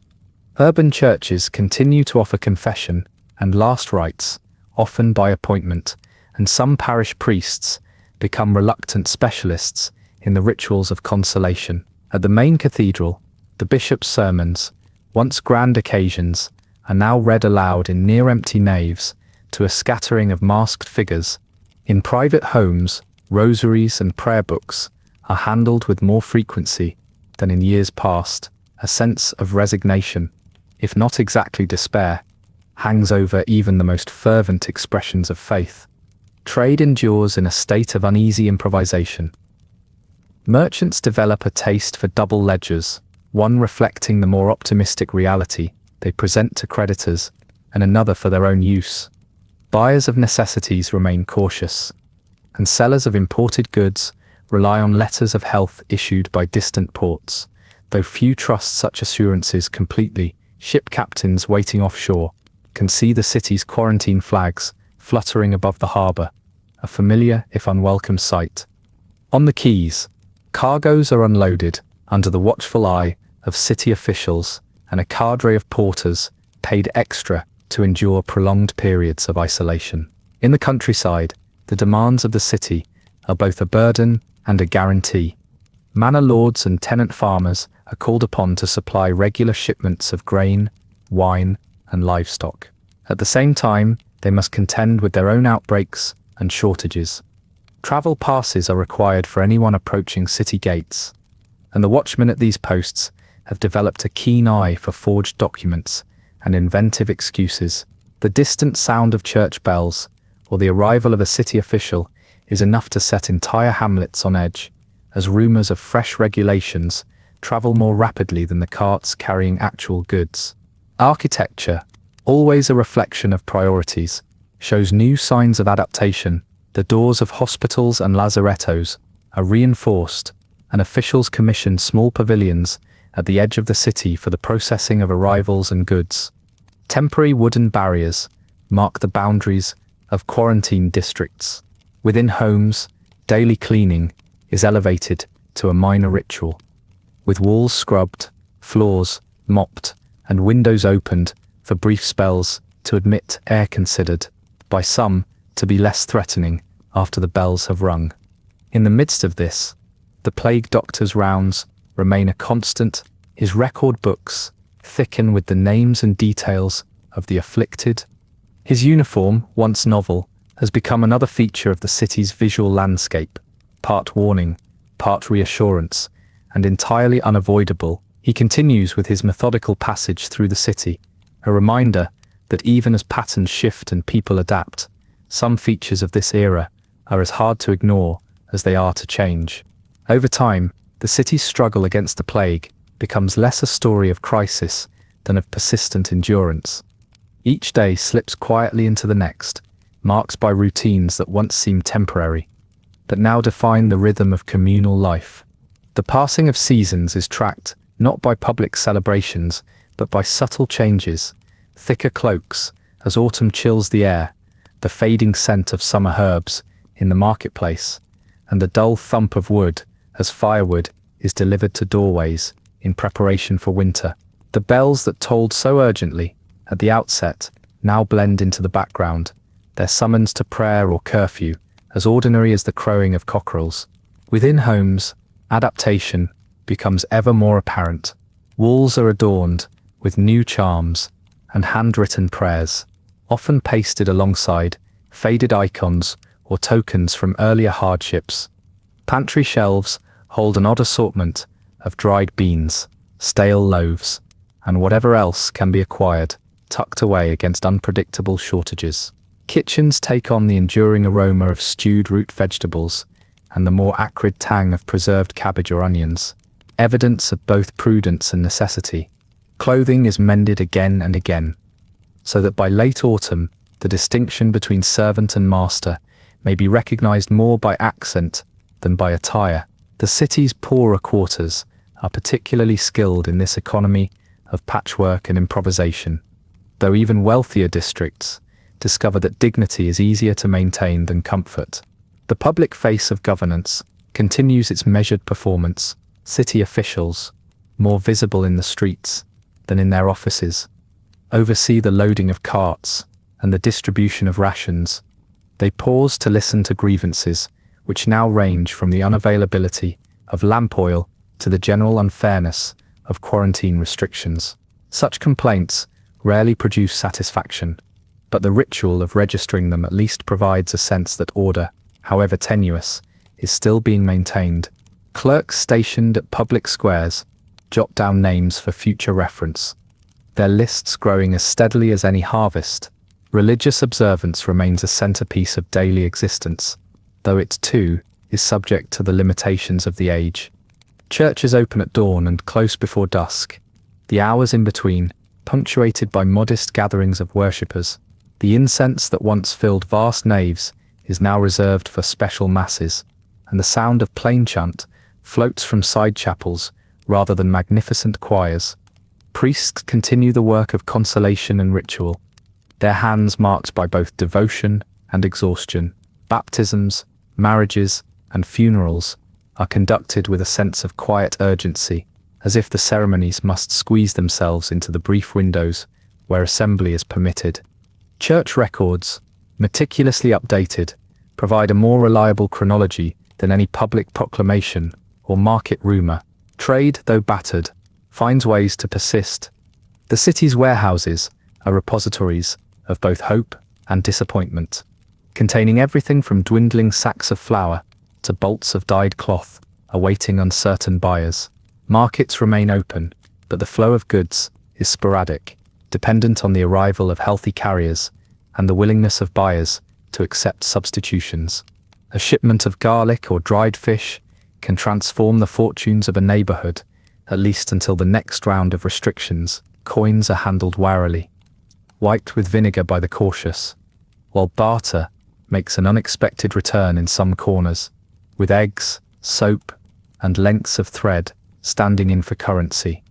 Urban churches continue to offer confession and last rites, often by appointment, and some parish priests become reluctant specialists in the rituals of consolation. At the main cathedral, the bishop's sermons, once grand occasions, are now read aloud in near-empty naves to a scattering of masked figures. In private homes, rosaries and prayer books are handled with more frequency than in years past. A sense of resignation, if not exactly despair, hangs over even the most fervent expressions of faith. Trade endures in a state of uneasy improvisation. Merchants develop a taste for double ledgers, one reflecting the more optimistic reality they present to creditors, and another for their own use. Buyers of necessities remain cautious, and sellers of imported goods rely on letters of health issued by distant ports, Though few trust such assurances completely, ship captains waiting offshore can see the city's quarantine flags fluttering above the harbour, a familiar if unwelcome sight. On the quays, cargoes are unloaded under the watchful eye of city officials and a cadre of porters paid extra to endure prolonged periods of isolation. In the countryside, the demands of the city are both a burden and a guarantee. Manor lords and tenant farmers are called upon to supply regular shipments of grain, wine, and livestock. At the same time, they must contend with their own outbreaks and shortages. Travel passes are required for anyone approaching city gates, and the watchmen at these posts have developed a keen eye for forged documents and inventive excuses. The distant sound of church bells or the arrival of a city official is enough to set entire hamlets on edge, as rumors of fresh regulations travel more rapidly than the carts carrying actual goods. Architecture, always a reflection of priorities, shows new signs of adaptation. The doors of hospitals and lazarettos are reinforced, and officials commission small pavilions at the edge of the city for the processing of arrivals and goods. Temporary wooden barriers mark the boundaries of quarantine districts. Within homes, daily cleaning is elevated to a minor ritual, with walls scrubbed, floors mopped, and windows opened for brief spells to admit air, considered by some to be less threatening after the bells have rung. In the midst of this, the plague doctor's rounds remain a constant. His record books thicken with the names and details of the afflicted. His uniform, once novel, has become another feature of the city's visual landscape, part warning, part reassurance, and entirely unavoidable. He continues with his methodical passage through the city, a reminder that even as patterns shift and people adapt, some features of this era are as hard to ignore as they are to change. Over time, the city's struggle against the plague becomes less a story of crisis than of persistent endurance. Each day slips quietly into the next, marked by routines that once seemed temporary, but now define the rhythm of communal life. The passing of seasons is tracked not by public celebrations, but by subtle changes, thicker cloaks as autumn chills the air, the fading scent of summer herbs in the marketplace, and the dull thump of wood as firewood is delivered to doorways in preparation for winter. The bells that tolled so urgently at the outset now blend into the background, their summons to prayer or curfew as ordinary as the crowing of cockerels. Within homes, adaptation becomes ever more apparent. Walls are adorned with new charms and handwritten prayers, often pasted alongside faded icons or tokens from earlier hardships. Pantry shelves hold an odd assortment of dried beans, stale loaves, and whatever else can be acquired, tucked away against unpredictable shortages. Kitchens take on the enduring aroma of stewed root vegetables and the more acrid tang of preserved cabbage or onions, evidence of both prudence and necessity. Clothing is mended again and again, so that by late autumn, the distinction between servant and master may be recognized more by accent than by attire. The city's poorer quarters are particularly skilled in this economy of patchwork and improvisation, though even wealthier districts discover that dignity is easier to maintain than comfort. The public face of governance continues its measured performance. City officials, more visible in the streets than in their offices, oversee the loading of carts and the distribution of rations. They pause to listen to grievances, which now range from the unavailability of lamp oil to the general unfairness of quarantine restrictions. Such complaints rarely produce satisfaction, but the ritual of registering them at least provides a sense that order, however tenuous, is still being maintained. Clerks stationed at public squares jot down names for future reference, their lists growing as steadily as any harvest. Religious observance remains a centerpiece of daily existence, though it too is subject to the limitations of the age. Churches open at dawn and close before dusk, the hours in between punctuated by modest gatherings of worshippers. The incense that once filled vast naves is now reserved for special masses, and the sound of plain chant floats from side chapels, rather than magnificent choirs. Priests continue the work of consolation and ritual, their hands marked by both devotion and exhaustion. Baptisms, marriages, and funerals are conducted with a sense of quiet urgency, as if the ceremonies must squeeze themselves into the brief windows where assembly is permitted. Church records, meticulously updated, provide a more reliable chronology than any public proclamation or market rumor. Trade, though battered, finds ways to persist. The city's warehouses are repositories of both hope and disappointment, containing everything from dwindling sacks of flour to bolts of dyed cloth awaiting uncertain buyers. Markets remain open, but the flow of goods is sporadic, dependent on the arrival of healthy carriers and the willingness of buyers to accept substitutions. A shipment of garlic or dried fish can transform the fortunes of a neighborhood, at least until the next round of restrictions. Coins are handled warily, wiped with vinegar by the cautious, while barter makes an unexpected return in some corners, with eggs, soap, and lengths of thread standing in for currency.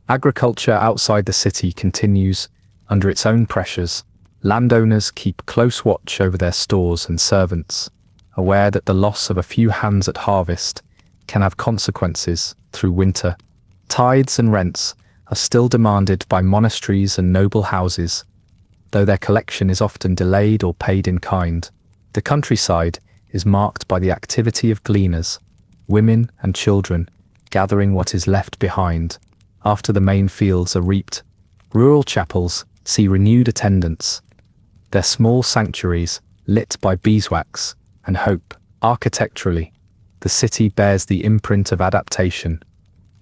Agriculture outside the city continues under its own pressures. Landowners keep close watch over their stores and servants, aware that the loss of a few hands at harvest can have consequences through winter. Tithes and rents are still demanded by monasteries and noble houses, though their collection is often delayed or paid in kind. The countryside is marked by the activity of gleaners, women and children gathering what is left behind after the main fields are reaped. Rural chapels see renewed attendance, their small sanctuaries lit by beeswax and hope. Architecturally, the city bears the imprint of adaptation.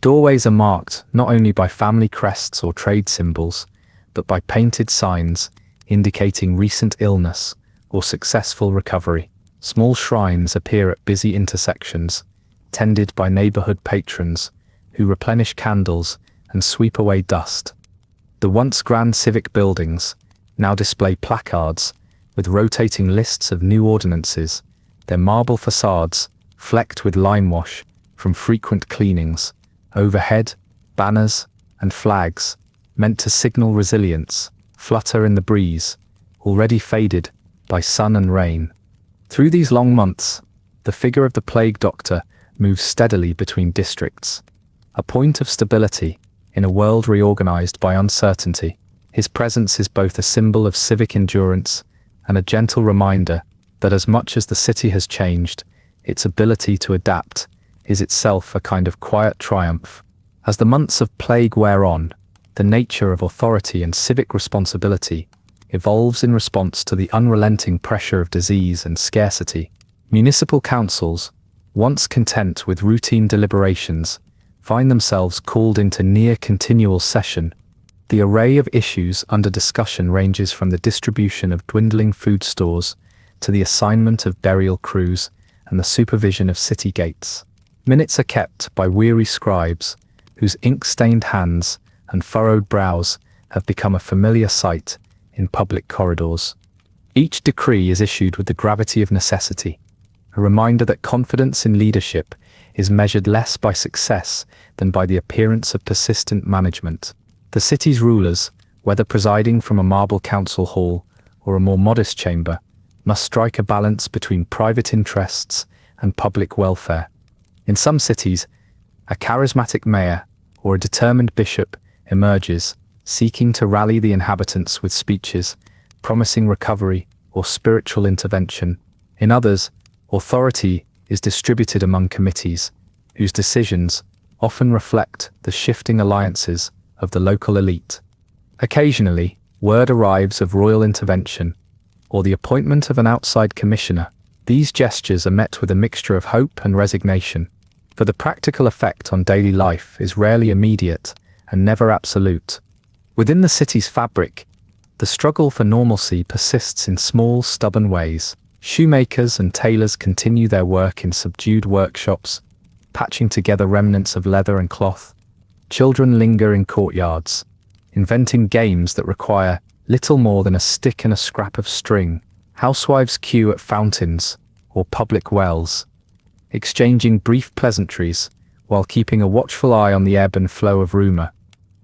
Doorways are marked not only by family crests or trade symbols, but by painted signs indicating recent illness or successful recovery. Small shrines appear at busy intersections, tended by neighborhood patrons who replenish candles and sweep away dust. The once grand civic buildings now display placards with rotating lists of new ordinances, their marble facades flecked with lime wash from frequent cleanings. Overhead, banners and flags, meant to signal resilience, flutter in the breeze, already faded by sun and rain. Through these long months, the figure of the plague doctor moves steadily between districts, a point of stability in a world reorganized by uncertainty. His presence is both a symbol of civic endurance and a gentle reminder that as much as the city has changed, its ability to adapt is itself a kind of quiet triumph. As the months of plague wear on, the nature of authority and civic responsibility evolves in response to the unrelenting pressure of disease and scarcity. Municipal councils, once content with routine deliberations, find themselves called into near-continual session. The array of issues under discussion ranges from the distribution of dwindling food stores to the assignment of burial crews and the supervision of city gates. Minutes are kept by weary scribes, whose ink-stained hands and furrowed brows have become a familiar sight in public corridors. Each decree is issued with the gravity of necessity, a reminder that confidence in leadership is measured less by success than by the appearance of persistent management. The city's rulers, whether presiding from a marble council hall or a more modest chamber, must strike a balance between private interests and public welfare. In some cities, a charismatic mayor or a determined bishop emerges, seeking to rally the inhabitants with speeches, promising recovery or spiritual intervention. In others, authority is distributed among committees, whose decisions often reflect the shifting alliances of the local elite. Occasionally, word arrives of royal intervention or the appointment of an outside commissioner. These gestures are met with a mixture of hope and resignation, for the practical effect on daily life is rarely immediate and never absolute. Within the city's fabric, the struggle for normalcy persists in small, stubborn ways. Shoemakers and tailors continue their work in subdued workshops, patching together remnants of leather and cloth. Children linger in courtyards, inventing games that require little more than a stick and a scrap of string. Housewives queue at fountains or public wells, exchanging brief pleasantries while keeping a watchful eye on the ebb and flow of rumor.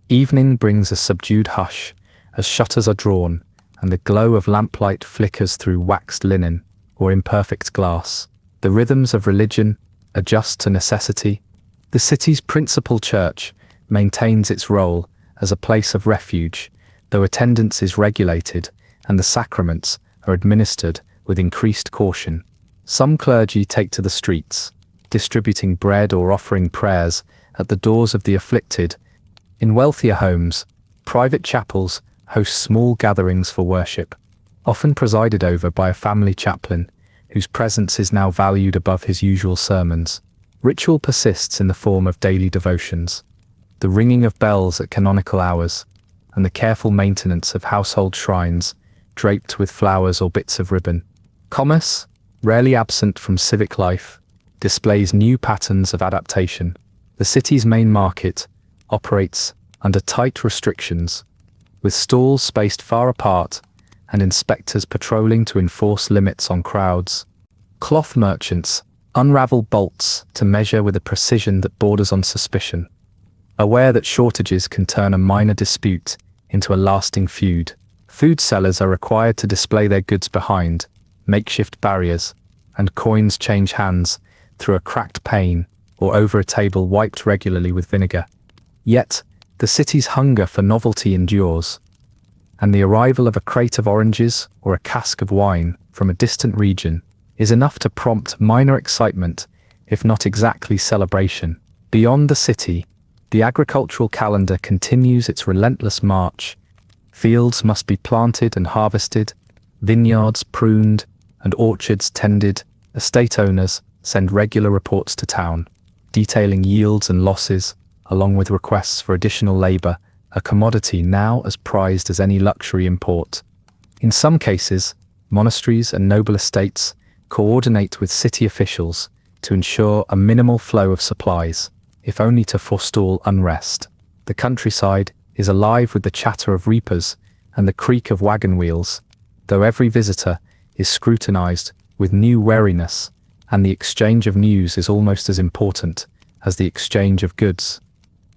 Evening brings a subdued hush as shutters are drawn and the glow of lamplight flickers through waxed linen or imperfect glass. The rhythms of religion adjust to necessity. The city's principal church maintains its role as a place of refuge, though attendance is regulated and the sacraments are administered with increased caution. Some clergy take to the streets, distributing bread or offering prayers at the doors of the afflicted. In wealthier homes, private chapels host small gatherings for worship, often presided over by a family chaplain whose presence is now valued above his usual sermons. Ritual persists in the form of daily devotions, the ringing of bells at canonical hours, and the careful maintenance of household shrines draped with flowers or bits of ribbon. Commerce, rarely absent from civic life, displays new patterns of adaptation. The city's main market operates under tight restrictions, with stalls spaced far apart and inspectors patrolling to enforce limits on crowds. Cloth merchants unravel bolts to measure with a precision that borders on suspicion, aware that shortages can turn a minor dispute into a lasting feud. Food sellers are required to display their goods behind makeshift barriers, and coins change hands through a cracked pane or over a table wiped regularly with vinegar. Yet, the city's hunger for novelty endures, and the arrival of a crate of oranges or a cask of wine from a distant region is enough to prompt minor excitement, if not exactly celebration. Beyond the city, the agricultural calendar continues its relentless march. Fields must be planted and harvested, vineyards pruned, and orchards tended. Estate owners send regular reports to town, detailing yields and losses, along with requests for additional labor, a commodity now as prized as any luxury import. In some cases, monasteries and noble estates coordinate with city officials to ensure a minimal flow of supplies, if only to forestall unrest. The countryside is alive with the chatter of reapers and the creak of wagon wheels, though every visitor is scrutinized with new wariness, and the exchange of news is almost as important as the exchange of goods.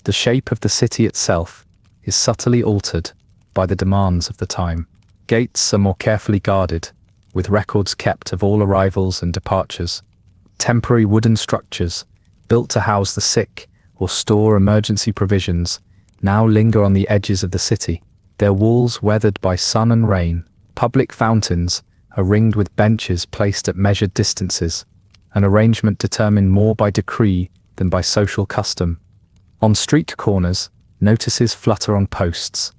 The shape of the city itself is subtly altered by the demands of the time. Gates are more carefully guarded, with records kept of all arrivals and departures. Temporary wooden structures, built to house the sick or store emergency provisions, now linger on the edges of the city, their walls weathered by sun and rain. Public fountains are ringed with benches placed at measured distances, an arrangement determined more by decree than by social custom. On street corners, notices flutter on posts,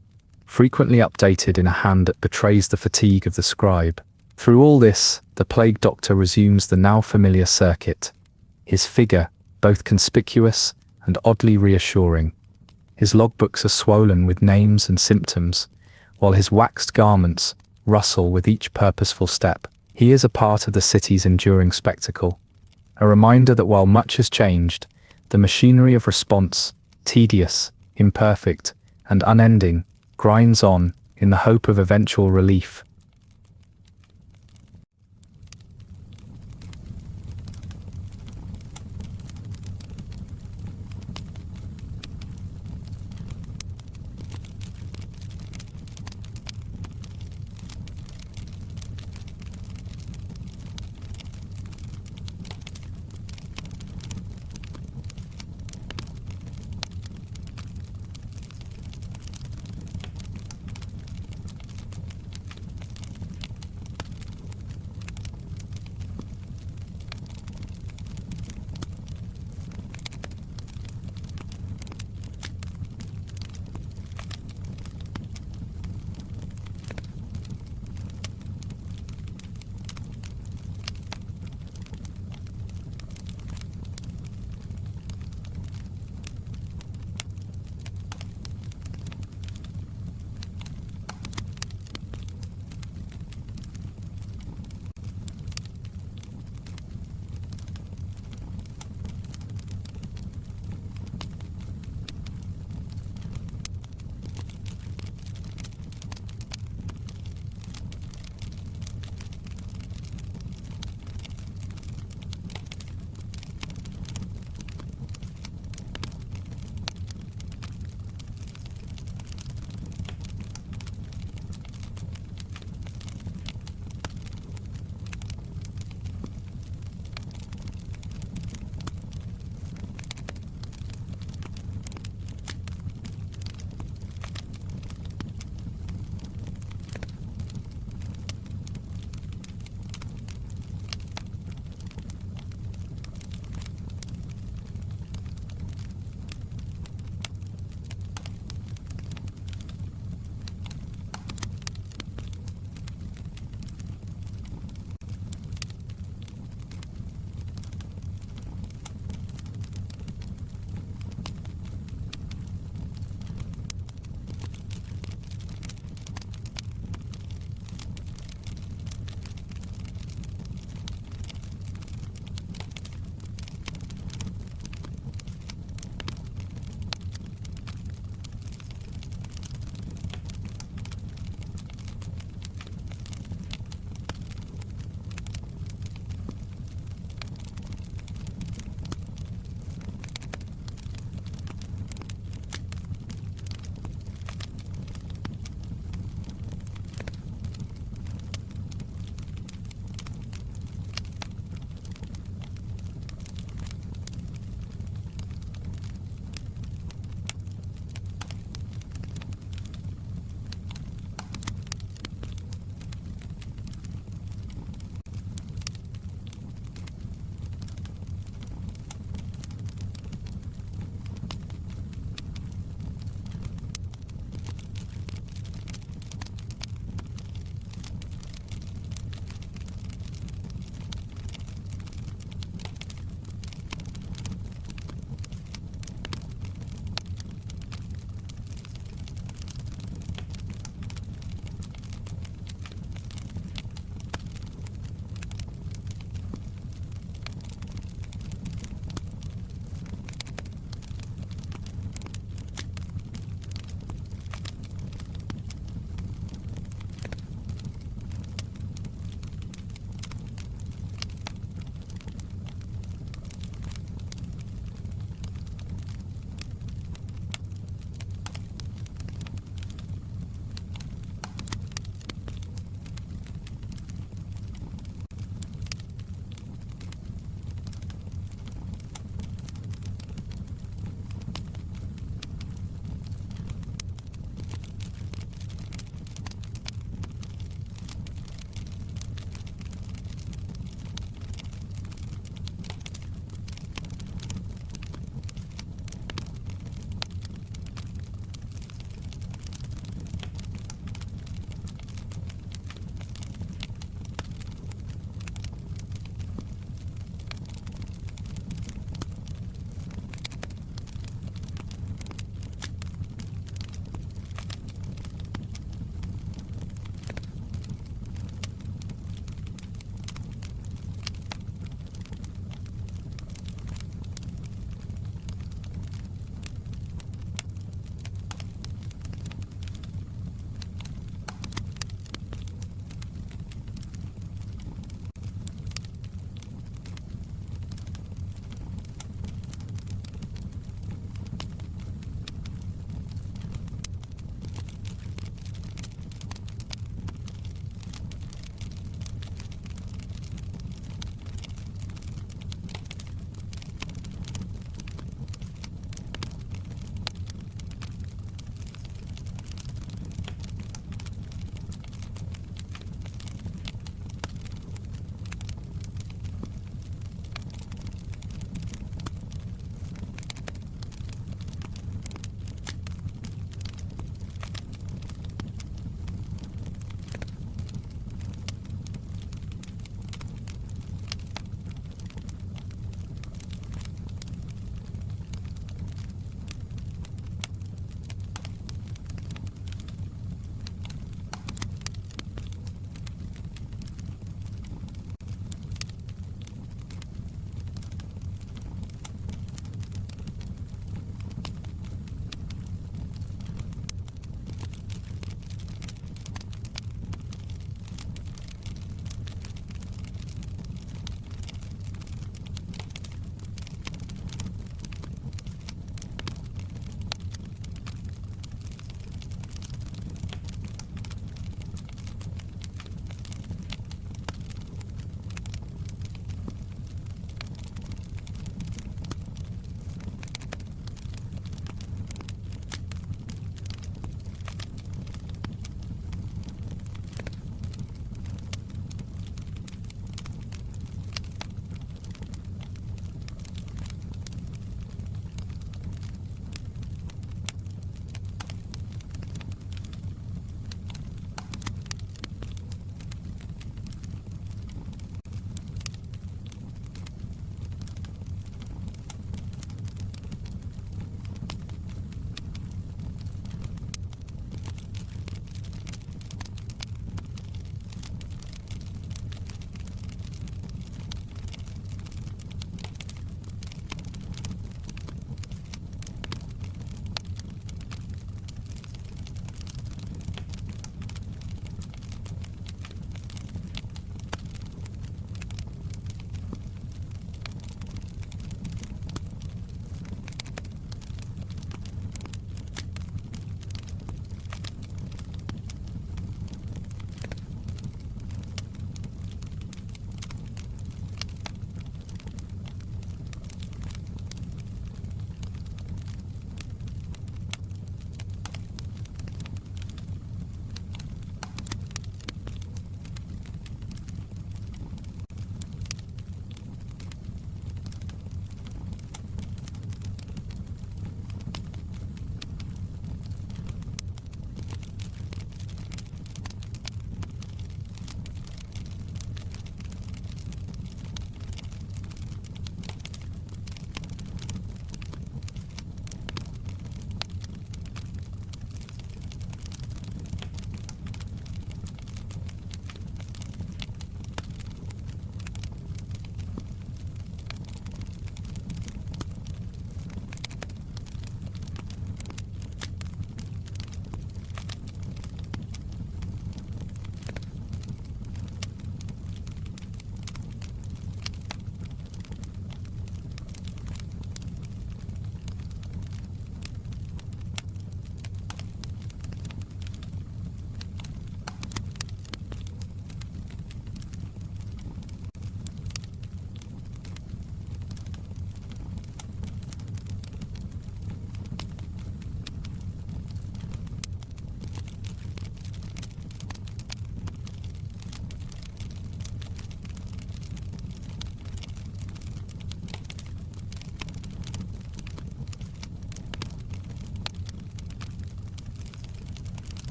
frequently updated in a hand that betrays the fatigue of the scribe. Through all this, the plague doctor resumes the now familiar circuit, his figure both conspicuous and oddly reassuring. His logbooks are swollen with names and symptoms, while his waxed garments rustle with each purposeful step. He is a part of the city's enduring spectacle, a reminder that while much has changed, the machinery of response, tedious, imperfect, and unending, grinds on in the hope of eventual relief.